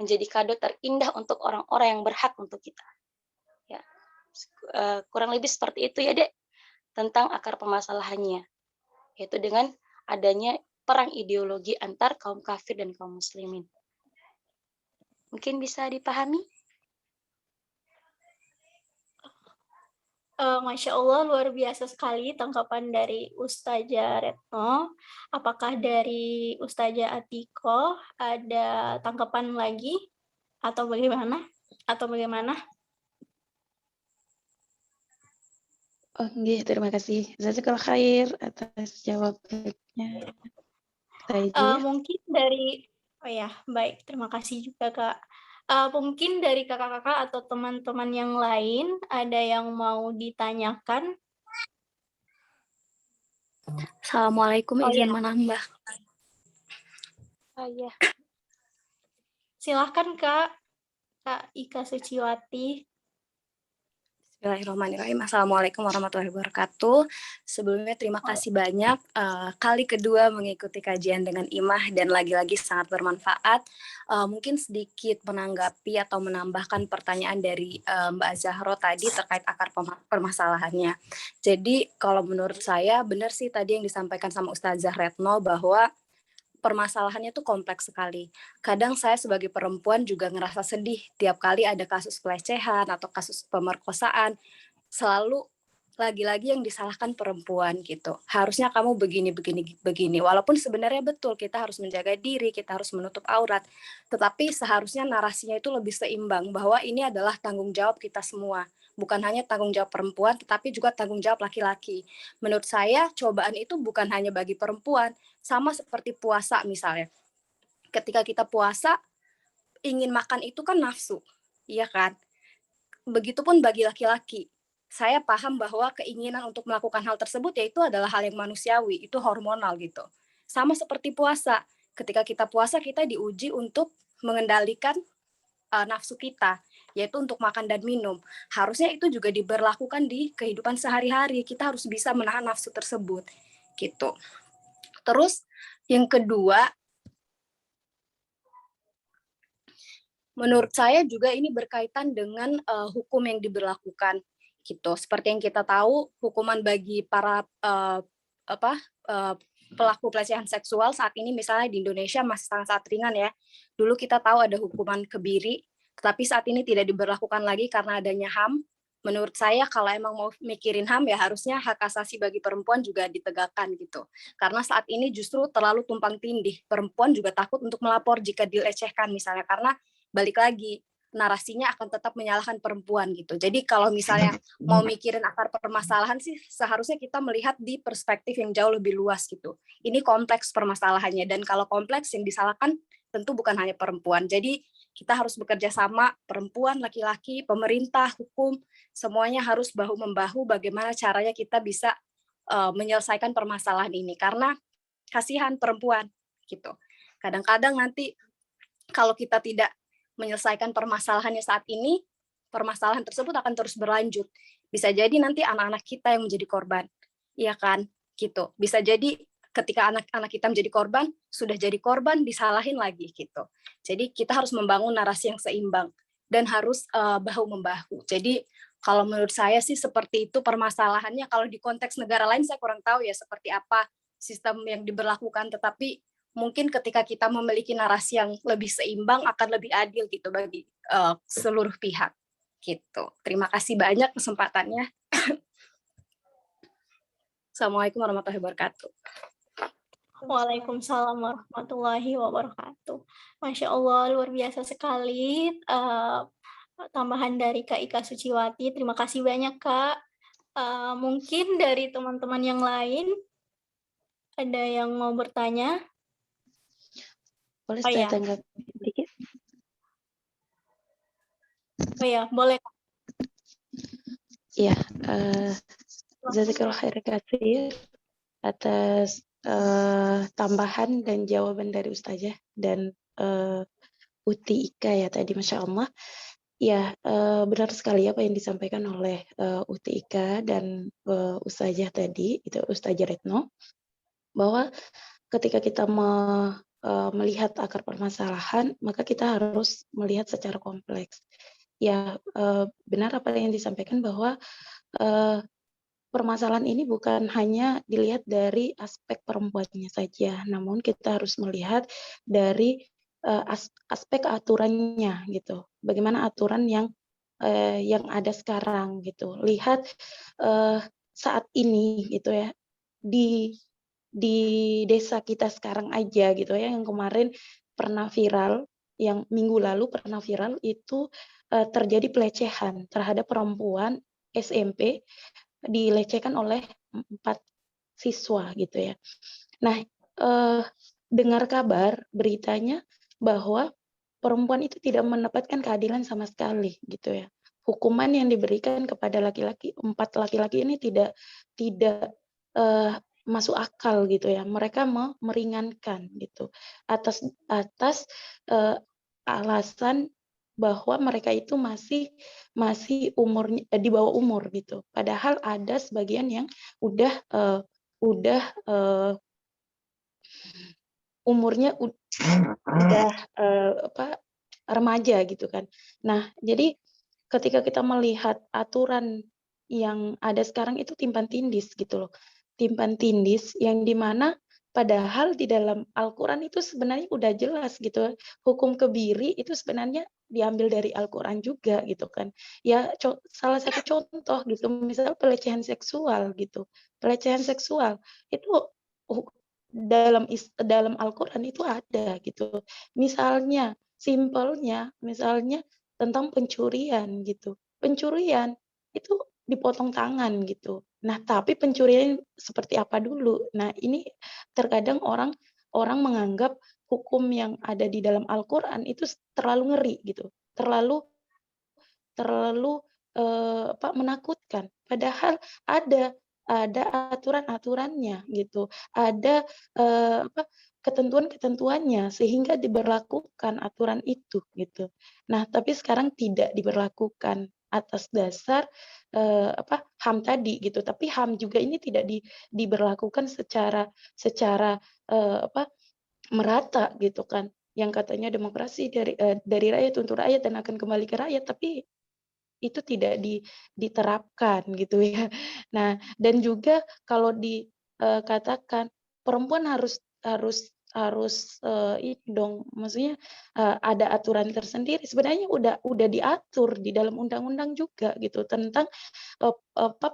menjadi kado terindah untuk orang-orang yang berhak untuk kita. Ya, kurang lebih seperti itu ya, Dek, tentang akar permasalahannya, yaitu dengan adanya perang ideologi antar kaum kafir dan kaum muslimin. Mungkin bisa dipahami? Masya Allah, luar biasa sekali tanggapan dari Ustazah Retno. Apakah dari Ustazah Atiko ada tanggapan lagi atau bagaimana? Oh, nggih, terima kasih. Jazakallah khair atas jawabannya. Saya. Mungkin dari, oh ya, baik, terima kasih juga Kak. Mungkin dari kakak-kakak atau teman-teman yang lain ada yang mau ditanyakan? Assalamualaikum, Oh izin ya, menambah. Oh iya. silahkan Kak Ika Suciwati. Bismillahirrahmanirrahim. Assalamualaikum warahmatullahi wabarakatuh. Sebelumnya terima kasih banyak. Kali kedua mengikuti kajian dengan Imah dan lagi-lagi sangat bermanfaat. Mungkin sedikit menanggapi atau menambahkan pertanyaan dari Mbak Zahro tadi terkait akar permasalahannya. Jadi kalau menurut saya benar sih tadi yang disampaikan sama Ustazah Retno bahwa permasalahannya tuh kompleks sekali. Kadang saya sebagai perempuan juga ngerasa sedih tiap kali ada kasus pelecehan atau kasus pemerkosaan. Selalu lagi-lagi yang disalahkan perempuan gitu. Harusnya kamu begini, begini, begini. Walaupun sebenarnya betul kita harus menjaga diri, kita harus menutup aurat. Tetapi seharusnya narasinya itu lebih seimbang bahwa ini adalah tanggung jawab kita semua. Bukan hanya tanggung jawab perempuan, tetapi juga tanggung jawab laki-laki. Menurut saya, cobaan itu bukan hanya bagi perempuan, sama seperti puasa misalnya. Ketika kita puasa, ingin makan itu kan nafsu, iya kan? Begitupun bagi laki-laki. Saya paham bahwa keinginan untuk melakukan hal tersebut yaitu adalah hal yang manusiawi, itu hormonal gitu. Sama seperti puasa. Ketika kita puasa, kita diuji untuk mengendalikan nafsu kita, yaitu untuk makan dan minum. Harusnya itu juga diberlakukan di kehidupan sehari-hari. Kita harus bisa menahan nafsu tersebut, gitu. Terus yang kedua, menurut saya juga ini berkaitan dengan hukum yang diberlakukan, gitu. Seperti yang kita tahu, hukuman bagi para pelaku pelecehan seksual saat ini misalnya di Indonesia masih sangat ringan ya. Dulu kita tahu ada hukuman kebiri, tetapi saat ini tidak diberlakukan lagi karena adanya HAM. Menurut saya kalau emang mau mikirin HAM ya harusnya hak asasi bagi perempuan juga ditegakkan gitu. Karena saat ini justru terlalu tumpang tindih. Perempuan juga takut untuk melapor jika dilecehkan misalnya karena balik lagi narasinya akan tetap menyalahkan perempuan gitu. Jadi kalau misalnya mau mikirin akar permasalahan sih seharusnya kita melihat di perspektif yang jauh lebih luas gitu. Ini kompleks permasalahannya dan kalau kompleks yang disalahkan tentu bukan hanya perempuan. Jadi kita harus bekerja sama, perempuan, laki-laki, pemerintah, hukum, semuanya harus bahu-membahu bagaimana caranya kita bisa menyelesaikan permasalahan ini karena kasihan perempuan gitu. Kadang-kadang nanti kalau kita tidak menyelesaikan permasalahannya saat ini, permasalahan tersebut akan terus berlanjut. Bisa jadi nanti anak-anak kita yang menjadi korban. Iya kan? Gitu. Bisa jadi ketika anak-anak kita menjadi korban, sudah jadi korban, disalahin lagi gitu. Jadi kita harus membangun narasi yang seimbang dan harus bahu-membahu. Jadi kalau menurut saya sih seperti itu permasalahannya. Kalau di konteks negara lain saya kurang tahu ya seperti apa sistem yang diberlakukan, tetapi mungkin ketika kita memiliki narasi yang lebih seimbang akan lebih adil gitu bagi seluruh pihak gitu. Terima kasih banyak kesempatannya. Assalamualaikum warahmatullahi wabarakatuh. Waalaikumsalam warahmatullahi wabarakatuh. Masya Allah, luar biasa sekali tambahan dari Kak Ika Suciwati. Terima kasih banyak Kak. Mungkin dari teman-teman yang lain ada yang mau bertanya? Boleh Oh saya ya, tanggapi sedikit? oh ya, boleh. Iya, jazakallah khair katsir atas tambahan dan jawaban dari Ustazah dan Uti Ika ya tadi, Masya Allah. Ya, benar sekali apa yang disampaikan oleh Uti Ika dan Ustazah tadi, itu Ustazah Retno, bahwa ketika kita melihat akar permasalahan, maka kita harus melihat secara kompleks. Ya, benar apa yang disampaikan bahwa permasalahan ini bukan hanya dilihat dari aspek perempuannya saja, namun kita harus melihat dari aspek aturannya gitu. Bagaimana aturan yang ada sekarang gitu. Lihat saat ini gitu ya di desa kita sekarang aja gitu ya, yang kemarin pernah viral, yang minggu lalu pernah viral itu terjadi pelecehan terhadap perempuan SMP, dilecehkan oleh 4 siswa gitu ya. Nah, dengar kabar beritanya bahwa perempuan itu tidak mendapatkan keadilan sama sekali gitu ya. Hukuman yang diberikan kepada laki-laki, 4 laki-laki ini tidak masuk akal gitu ya. Mereka meringankan gitu atas alasan bahwa mereka itu masih umurnya di bawah umur gitu. Padahal ada sebagian yang udah umurnya udah remaja gitu kan. Nah, jadi ketika kita melihat aturan yang ada sekarang itu timpan tindih gitu loh. Timpan tindih yang dimana padahal di dalam Al-Quran itu sebenarnya udah jelas gitu. Hukum kebiri itu sebenarnya diambil dari Al-Quran juga gitu kan. Ya salah satu contoh gitu, misal pelecehan seksual gitu. Pelecehan seksual itu dalam Al-Quran itu ada gitu. Misalnya, simpelnya, misalnya tentang pencurian gitu. Pencurian itu dipotong tangan gitu. Nah, tapi pencurian seperti apa dulu? Nah, ini terkadang orang menganggap hukum yang ada di dalam Al-Quran itu terlalu ngeri gitu. Terlalu menakutkan. Padahal ada aturan-aturannya gitu. Ada ketentuan-ketentuannya sehingga diberlakukan aturan itu gitu. Nah, tapi sekarang tidak diberlakukan atas dasar HAM tadi gitu. Tapi HAM juga ini tidak diberlakukan secara merata gitu kan. Yang katanya demokrasi dari rakyat untuk rakyat dan akan kembali ke rakyat, tapi itu tidak diterapkan gitu ya. Nah, dan juga kalau dikatakan perempuan harus ini dong, maksudnya ada aturan tersendiri. Sebenarnya udah diatur di dalam undang-undang juga gitu tentang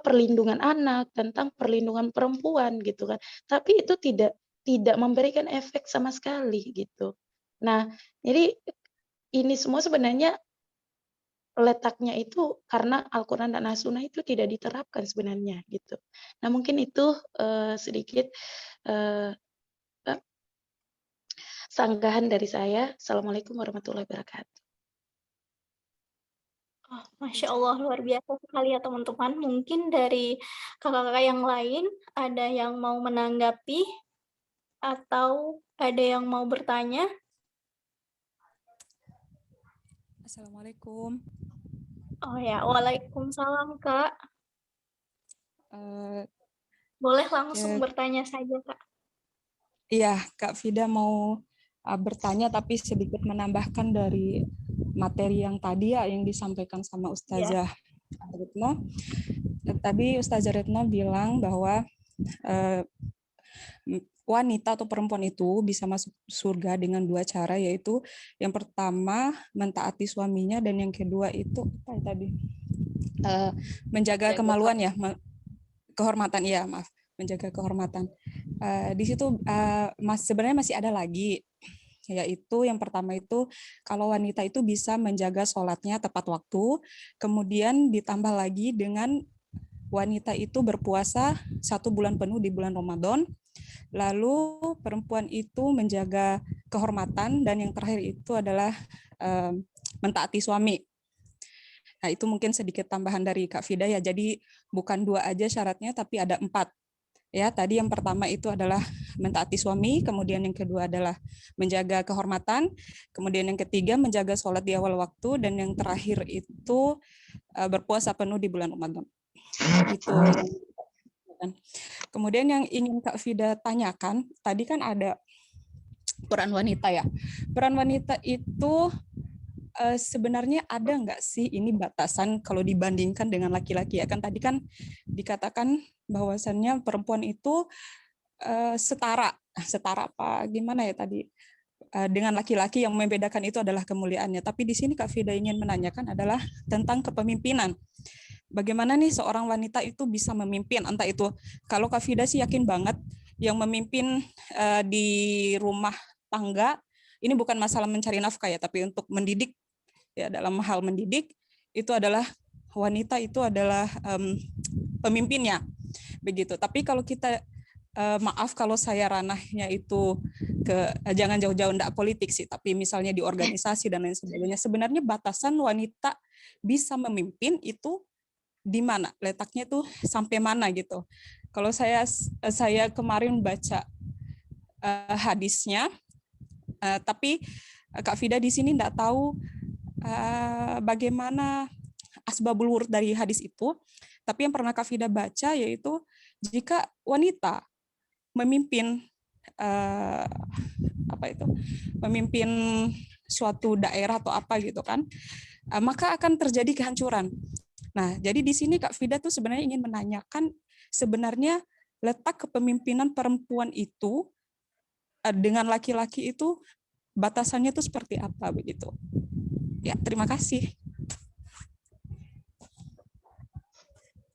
perlindungan anak, tentang perlindungan perempuan gitu kan. Tapi itu tidak memberikan efek sama sekali gitu. Nah, jadi ini semua sebenarnya letaknya itu karena Al-Quran dan As-Sunnah itu tidak diterapkan sebenarnya gitu. Nah, mungkin itu sedikit sanggahan dari saya. Assalamualaikum warahmatullahi wabarakatuh. Oh, Masya Allah, luar biasa sekali ya teman-teman. Mungkin dari kakak-kakak yang lain ada yang mau menanggapi atau ada yang mau bertanya? Assalamualaikum. Oh ya, waalaikumsalam Kak. Eh, Boleh langsung ya, bertanya saja Kak. Iya, Kak Fida mau bertanya tapi sedikit menambahkan dari materi yang tadi ya yang disampaikan sama Ya. Ustazah Retno. Tadi Ustazah Retno bilang bahwa wanita atau perempuan itu bisa masuk surga dengan 2 cara, yaitu yang pertama mentaati suaminya dan yang kedua itu apa ya tadi? Menjaga kemaluan ya, kehormatan ya, maaf, menjaga kehormatan. Di situ sebenarnya masih ada lagi, yaitu yang pertama itu kalau wanita itu bisa menjaga sholatnya tepat waktu, kemudian ditambah lagi dengan wanita itu berpuasa 1 bulan penuh di bulan Ramadan, lalu perempuan itu menjaga kehormatan, dan yang terakhir itu adalah mentaati suami. Nah, itu mungkin sedikit tambahan dari Kak Fida ya. Jadi bukan 2 aja syaratnya, tapi ada 4. Ya, tadi yang pertama itu adalah mentaati suami, kemudian yang kedua adalah menjaga kehormatan, kemudian yang ketiga menjaga sholat di awal waktu, dan yang terakhir itu berpuasa penuh di bulan Ramadan. Itu yang kemudian yang ingin Kak Fida tanyakan, tadi kan ada peran wanita ya. Peran wanita itu sebenarnya ada nggak sih ini batasan kalau dibandingkan dengan laki-laki ya? Kan tadi kan dikatakan bahwasannya perempuan itu setara apa gimana ya tadi dengan laki-laki, yang membedakan itu adalah kemuliaannya. Tapi di sini Kak Fida ingin menanyakan adalah tentang kepemimpinan. Bagaimana nih seorang wanita itu bisa memimpin, entah itu kalau Kak Fida sih yakin banget yang memimpin di rumah tangga ini bukan masalah mencari nafkah ya, tapi untuk mendidik ya, dalam hal mendidik itu adalah wanita itu adalah pemimpinnya begitu. Tapi kalau kita maaf kalau saya ranahnya itu ke jangan jauh-jauh enggak politik sih, tapi misalnya di organisasi dan lain sebagainya, sebenarnya batasan wanita bisa memimpin itu di mana letaknya tuh sampai mana gitu. Kalau saya kemarin baca hadisnya, tapi Kak Fida di sini enggak tahu bagaimana asbabul wurud dari hadis itu, tapi yang pernah Kak Fida baca yaitu jika wanita memimpin memimpin suatu daerah atau apa gitu kan, maka akan terjadi kehancuran. Nah, jadi di sini Kak Fida tuh sebenarnya ingin menanyakan sebenarnya letak kepemimpinan perempuan itu dengan laki-laki itu batasannya itu seperti apa begitu. Ya, terima kasih.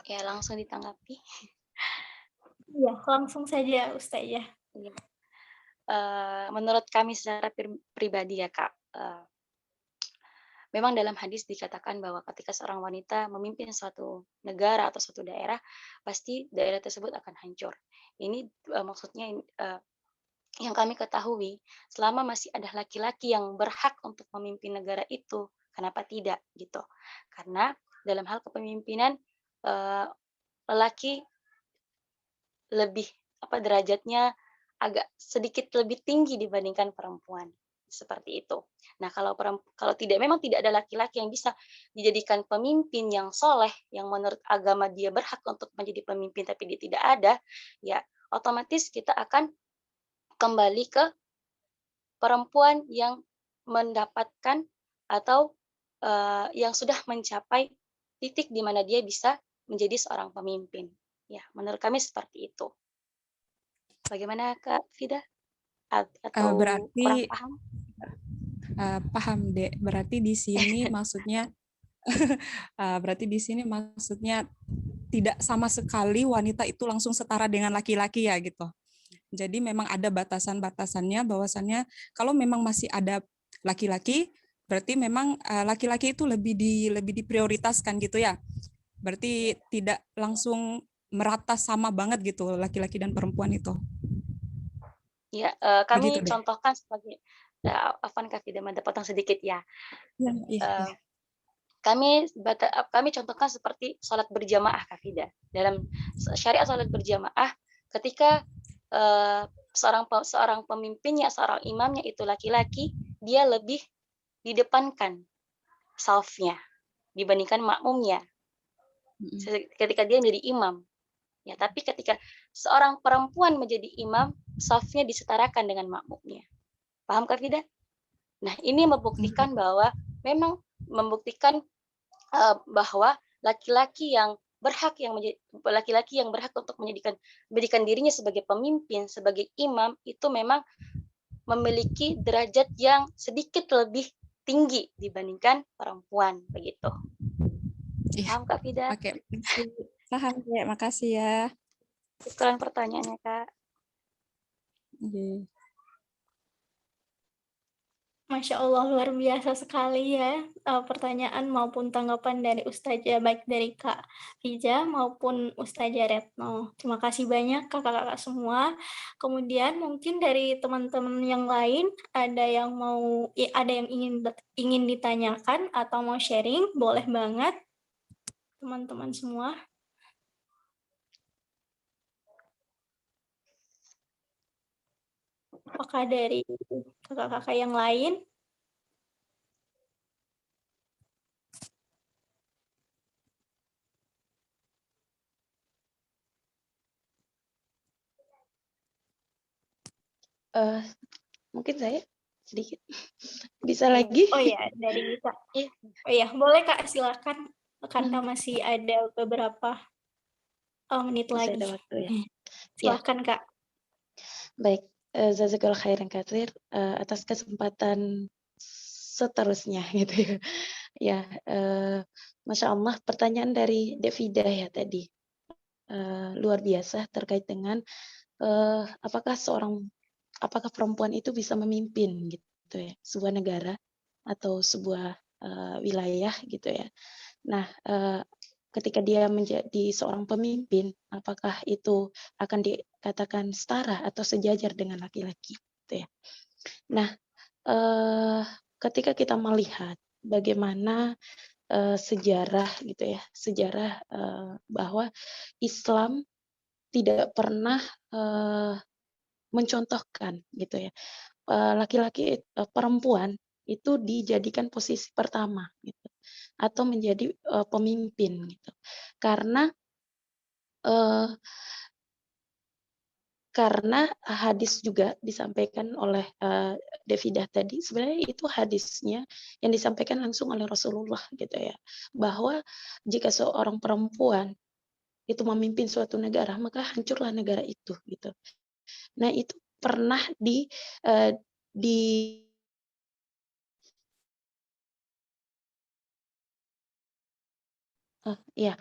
Ya, langsung ditanggapi. Ya, langsung saja Ustazah. Menurut kami secara pribadi ya Kak, memang dalam hadis dikatakan bahwa ketika seorang wanita memimpin suatu negara atau suatu daerah, pasti daerah tersebut akan hancur. Ini maksudnya yang kami ketahui, selama masih ada laki-laki yang berhak untuk memimpin negara itu, kenapa tidak gitu? Karena dalam hal kepemimpinan lelaki lebih derajatnya agak sedikit lebih tinggi dibandingkan perempuan, seperti itu. Nah, kalau memang tidak ada laki-laki yang bisa dijadikan pemimpin yang soleh, yang menurut agama dia berhak untuk menjadi pemimpin tapi dia tidak ada, ya otomatis kita akan kembali ke perempuan yang mendapatkan atau yang sudah mencapai titik di mana dia bisa menjadi seorang pemimpin. Ya, menurut kami seperti itu. Bagaimana Kak Fida? Atau Berarti kurang paham? Paham, Dek. Berarti di sini maksudnya tidak sama sekali wanita itu langsung setara dengan laki-laki ya gitu. Jadi memang ada batasan-batasannya, bahwasannya kalau memang masih ada laki-laki, berarti memang laki-laki itu lebih diprioritaskan gitu ya. Berarti tidak langsung merata sama banget gitu laki-laki dan perempuan itu. Ya, kami Begitu, Dek. contohkan sebagai Afwan Kak Fida, potong sedikit ya. Iya. Kami contohkan seperti sholat berjamaah Kak Fida. Dalam syariat sholat berjamaah, ketika seorang pemimpinnya, seorang imamnya itu laki-laki, dia lebih didepankan safnya dibandingkan makmumnya. Ketika dia menjadi imam. Ya, tapi ketika seorang perempuan menjadi imam, safnya disetarakan dengan makmumnya. Paham Kak Fida? Nah, ini membuktikan bahwa bahwa laki-laki yang berhak untuk menjadikan dirinya sebagai pemimpin, sebagai imam, itu memang memiliki derajat yang sedikit lebih tinggi dibandingkan perempuan, begitu. Paham Kak Fida? Oke. Paham ya, makasih ya. Syukuran pertanyaannya Kak. Masya Allah, luar biasa sekali ya pertanyaan maupun tanggapan dari Ustazah, baik dari Kak Rija maupun Ustazah Retno. Terima kasih banyak kakak-kakak semua. Kemudian mungkin dari teman-teman yang lain ada yang ingin ditanyakan atau mau sharing, boleh banget teman-teman semua. Apakah dari kakak-kakak yang lain? Mungkin saya sedikit bisa lagi. Oh ya, dari Kak. Iya. Oh ya, boleh Kak, silakan. Karena Hmm, masih ada beberapa menit masih lagi. ada waktu ya. Ya, Silakan Kak. baik. Jazakallah khairan katsir atas kesempatan seterusnya gitu ya. Ya, Masya Allah pertanyaan dari Devida ya tadi. Luar biasa terkait dengan apakah perempuan itu bisa memimpin gitu ya sebuah negara atau sebuah wilayah gitu ya. Nah, ketika dia menjadi seorang pemimpin, apakah itu akan dikatakan setara atau sejajar dengan laki-laki gitu ya. Nah, ketika kita melihat bagaimana sejarah gitu ya, sejarah bahwa Islam tidak pernah mencontohkan gitu ya, laki-laki perempuan itu dijadikan posisi pertama gitu, atau menjadi pemimpin gitu. Karena hadis juga disampaikan oleh Devidah tadi, sebenarnya itu hadisnya yang disampaikan langsung oleh Rasulullah gitu ya, bahwa jika seorang perempuan itu memimpin suatu negara, maka hancurlah negara itu gitu. Nah, itu pernah di ya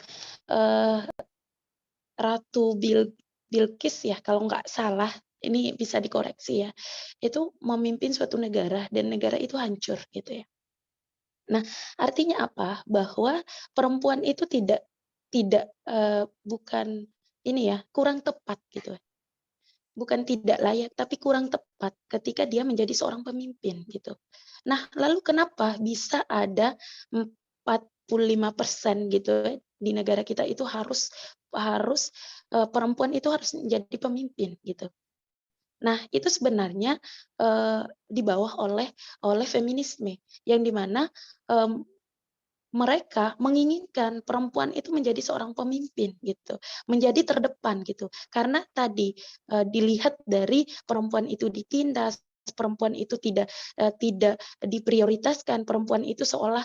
Ratu Bilqis ya kalau nggak salah, ini bisa dikoreksi ya, itu memimpin suatu negara dan negara itu hancur gitu ya. Nah, artinya apa? Bahwa perempuan itu bukan ini ya, kurang tepat gitu. Bukan tidak layak, tapi kurang tepat ketika dia menjadi seorang pemimpin gitu. Nah, lalu kenapa bisa ada 45% gitu di negara kita itu harus perempuan itu harus menjadi pemimpin gitu. Nah, itu sebenarnya di bawah oleh feminisme yang dimana mereka menginginkan perempuan itu menjadi seorang pemimpin gitu, menjadi terdepan gitu. Karena tadi dilihat dari perempuan itu ditindas, perempuan itu tidak diprioritaskan, perempuan itu seolah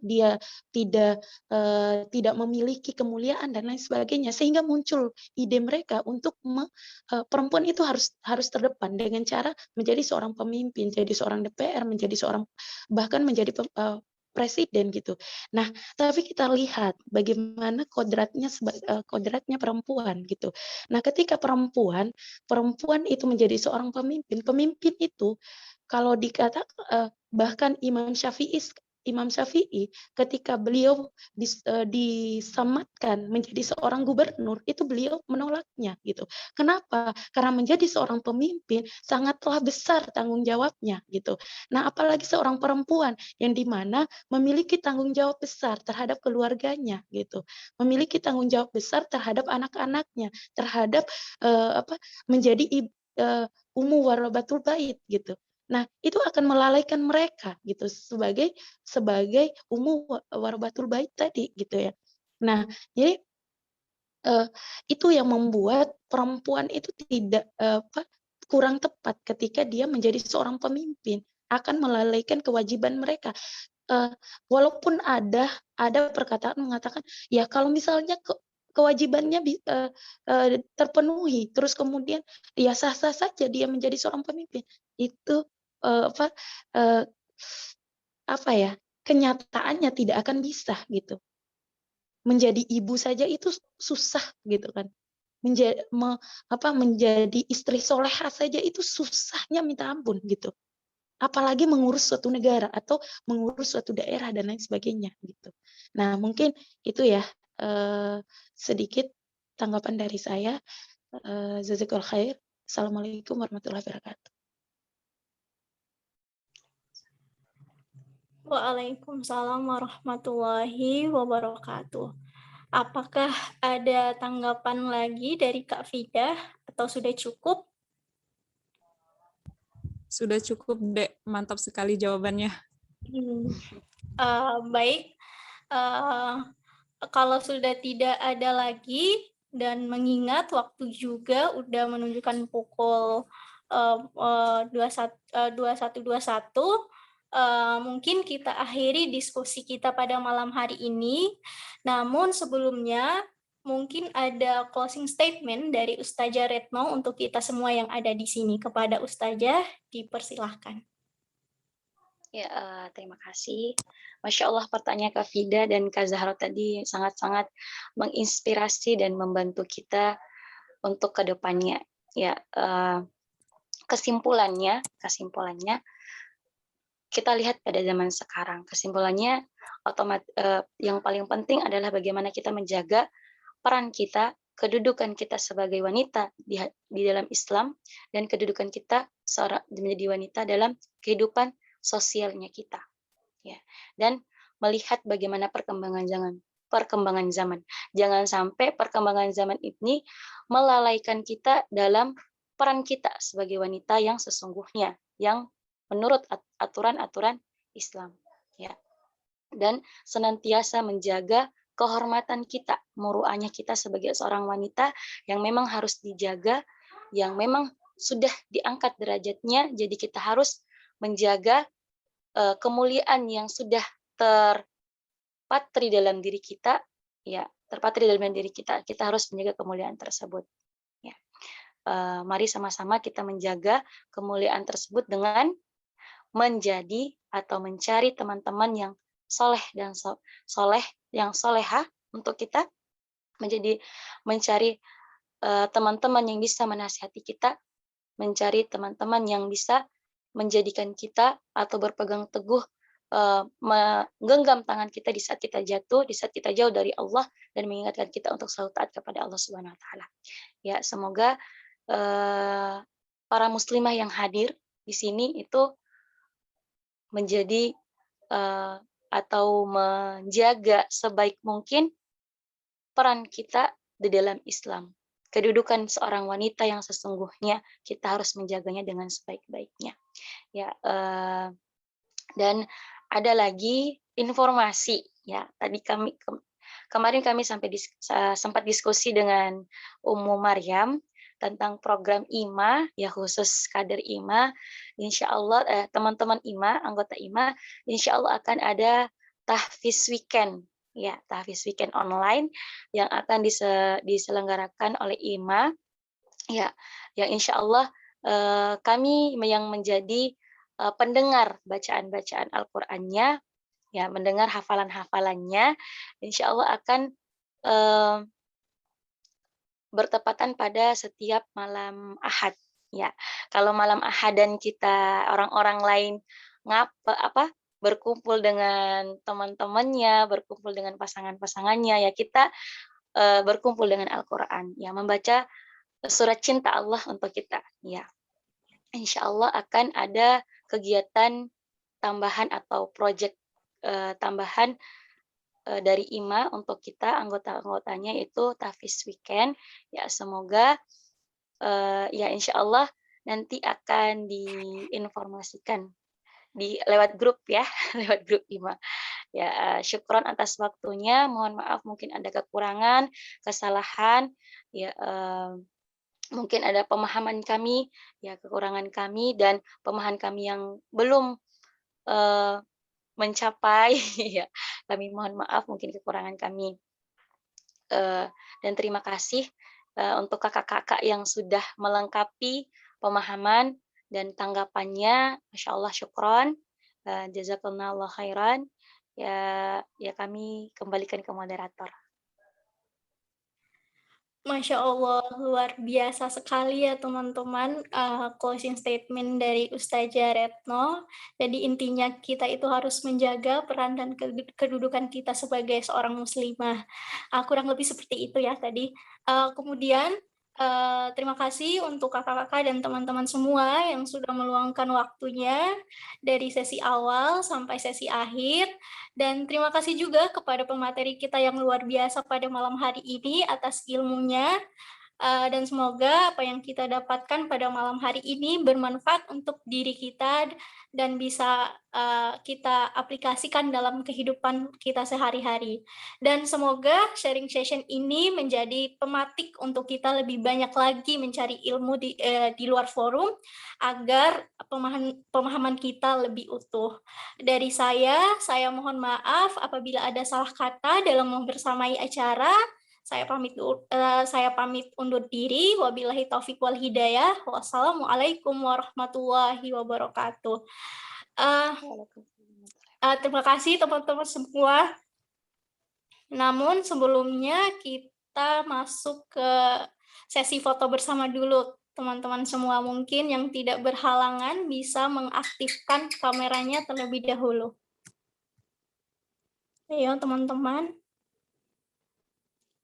dia tidak memiliki kemuliaan dan lain sebagainya, sehingga muncul ide mereka untuk perempuan itu harus terdepan dengan cara menjadi seorang pemimpin, jadi seorang DPR, bahkan menjadi presiden gitu. Nah, tapi kita lihat bagaimana kodratnya perempuan gitu. Nah, ketika perempuan itu menjadi seorang pemimpin itu kalau dikatakan bahkan Imam Syafi'i ketika beliau disematkan menjadi seorang gubernur, itu beliau menolaknya gitu. Kenapa? Karena menjadi seorang pemimpin sangatlah besar tanggung jawabnya gitu. Nah, apalagi seorang perempuan yang dimana memiliki tanggung jawab besar terhadap keluarganya gitu, memiliki tanggung jawab besar terhadap anak-anaknya, terhadap menjadi ummu warabatul bait gitu. Nah, itu akan melalaikan mereka gitu sebagai ummu warabatul bait tadi gitu ya. Nah, jadi itu yang membuat perempuan itu tidak kurang tepat ketika dia menjadi seorang pemimpin, akan melalaikan kewajiban mereka. Walaupun ada perkataan mengatakan ya kalau misalnya kewajibannya terpenuhi, terus kemudian ya sah-sah saja dia menjadi seorang pemimpin. Itu kenyataannya tidak akan bisa gitu. Menjadi ibu saja itu susah gitu kan. Menjadi istri soleha saja itu susahnya minta ampun gitu. Apalagi mengurus suatu negara atau mengurus suatu daerah dan lain sebagainya gitu. Nah, mungkin itu ya sedikit tanggapan dari saya. Jazakallahu khair. Assalamualaikum warahmatullahi wabarakatuh. Waalaikumsalam warahmatullahi wabarakatuh. Apakah ada tanggapan lagi dari Kak Fidah atau sudah cukup? Sudah cukup, Dek. Mantap sekali jawabannya. Baik, kalau sudah tidak ada lagi dan mengingat waktu juga udah menunjukkan pukul 21.21, mungkin kita akhiri diskusi kita pada malam hari ini. Namun sebelumnya mungkin ada closing statement dari Ustazah Retno untuk kita semua yang ada di sini. Kepada Ustazah, dipersilahkan. Ya, terima kasih. Masya Allah pertanyaan Kak Fida dan Kak Zahra tadi sangat-sangat menginspirasi dan membantu kita untuk kedepannya. Ya, kesimpulannya kita lihat pada zaman sekarang. Kesimpulannya yang paling penting adalah bagaimana kita menjaga peran kita, kedudukan kita sebagai wanita di dalam Islam, dan kedudukan kita menjadi wanita dalam kehidupan sosialnya kita, ya. Dan melihat bagaimana perkembangan zaman. Jangan sampai perkembangan zaman ini melalaikan kita dalam peran kita sebagai wanita yang sesungguhnya, yang menurut aturan-aturan Islam, ya. Dan senantiasa menjaga kehormatan kita, muru'ahnya kita sebagai seorang wanita yang memang harus dijaga, yang memang sudah diangkat derajatnya, jadi kita harus menjaga kemuliaan yang sudah terpatri dalam diri kita, ya, kita harus menjaga kemuliaan tersebut, ya. Mari sama-sama kita menjaga kemuliaan tersebut dengan menjadi atau mencari teman-teman yang soleh dan yang solehah untuk kita, mencari teman-teman yang bisa menasihati kita, mencari teman-teman yang bisa menjadikan kita atau berpegang teguh, menggenggam tangan kita di saat kita jatuh, di saat kita jauh dari Allah, dan mengingatkan kita untuk selalu taat kepada Allah Subhanahu wa taala. Ya, semoga para muslimah yang hadir di sini itu menjadi atau menjaga sebaik mungkin peran kita di dalam Islam. Kedudukan seorang wanita yang sesungguhnya kita harus menjaganya dengan sebaik-baiknya. Ya, dan ada lagi informasi, ya. Tadi kemarin kami sempat diskusi dengan Ummu Maryam tentang program IMA, ya, khusus kader IMA. Insya Allah teman-teman IMA, anggota IMA, insya Allah akan ada tahfiz weekend, ya, tahfiz weekend online yang akan diselenggarakan oleh IMA, ya, yang insya Allah kami yang menjadi pendengar bacaan-bacaan Al-Qur'annya, ya, mendengar hafalan-hafalannya, insya Allah akan bertepatan pada setiap malam Ahad, ya. Kalau malam Ahad dan kita orang-orang lain berkumpul dengan teman-temannya, berkumpul dengan pasangan-pasangannya, ya, kita berkumpul dengan Al-Qur'an, ya, membaca surat cinta Allah untuk kita, ya. Insya Allah akan ada kegiatan tambahan atau proyek tambahan dari IMA untuk kita anggota-anggotanya, itu tahfiz weekend, ya. Semoga ya insya Allah nanti akan diinformasikan lewat grup, ya, lewat grup IMA, ya. Syukron atas waktunya, mohon maaf mungkin ada kekurangan, kesalahan, ya, mungkin ada pemahaman kami, ya, kekurangan kami dan pemahaman kami yang belum mencapai, ya, kami mohon maaf mungkin kekurangan kami, dan terima kasih untuk kakak-kakak yang sudah melengkapi pemahaman dan tanggapannya. Masya Allah, syukron, jazakallahu khairan, ya, kami kembalikan ke moderator. Masya Allah, luar biasa sekali ya teman-teman, closing statement dari Ustazah Retno. Jadi intinya kita itu harus menjaga peran dan kedudukan kita sebagai seorang muslimah. Kurang lebih seperti itu ya tadi. Kemudian terima kasih untuk kakak-kakak dan teman-teman semua yang sudah meluangkan waktunya dari sesi awal sampai sesi akhir. Dan terima kasih juga kepada pemateri kita yang luar biasa pada malam hari ini atas ilmunya. Dan semoga apa yang kita dapatkan pada malam hari ini bermanfaat untuk diri kita dan bisa kita aplikasikan dalam kehidupan kita sehari-hari. Dan semoga sharing session ini menjadi pematik untuk kita lebih banyak lagi mencari ilmu di luar forum agar pemahaman kita lebih utuh. Dari saya mohon maaf apabila ada salah kata dalam membersamai acara. Saya pamit undur diri. Wabillahi taufik wal hidayah. Wassalamualaikum warahmatullahi wabarakatuh. Terima kasih teman-teman semua. Namun sebelumnya kita masuk ke sesi foto bersama dulu. Teman-teman semua mungkin yang tidak berhalangan bisa mengaktifkan kameranya terlebih dahulu. Ayo teman-teman.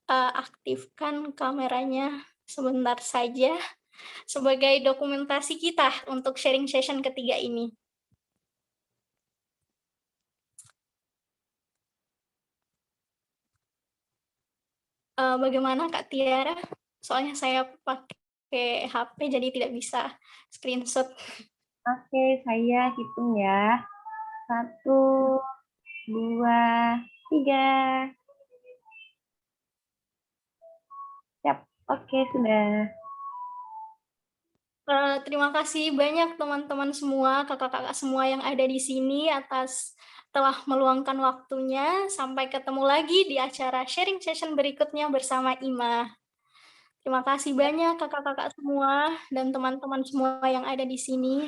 Aktifkan kameranya sebentar saja sebagai dokumentasi kita untuk sharing session ketiga ini. Bagaimana Kak Tiara? Soalnya saya pakai HP jadi tidak bisa screenshot. Oke, saya hitung ya. 1, 2, 3. Siap. Oke, sudah. Terima kasih banyak teman-teman semua, kakak-kakak semua yang ada di sini atas telah meluangkan waktunya. Sampai ketemu lagi di acara sharing session berikutnya bersama Ima. Terima kasih banyak kakak-kakak semua dan teman-teman semua yang ada di sini.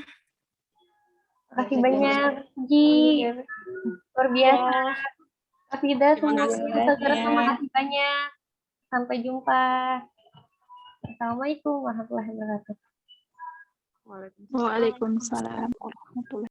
Terima kasih banyak, Ji. Luar biasa. Kak Fida, Terima kasih terima kasih banyak. Sampai jumpa. Assalamualaikum warahmatullahi wabarakatuh. Waalaikumsalam warahmatullahi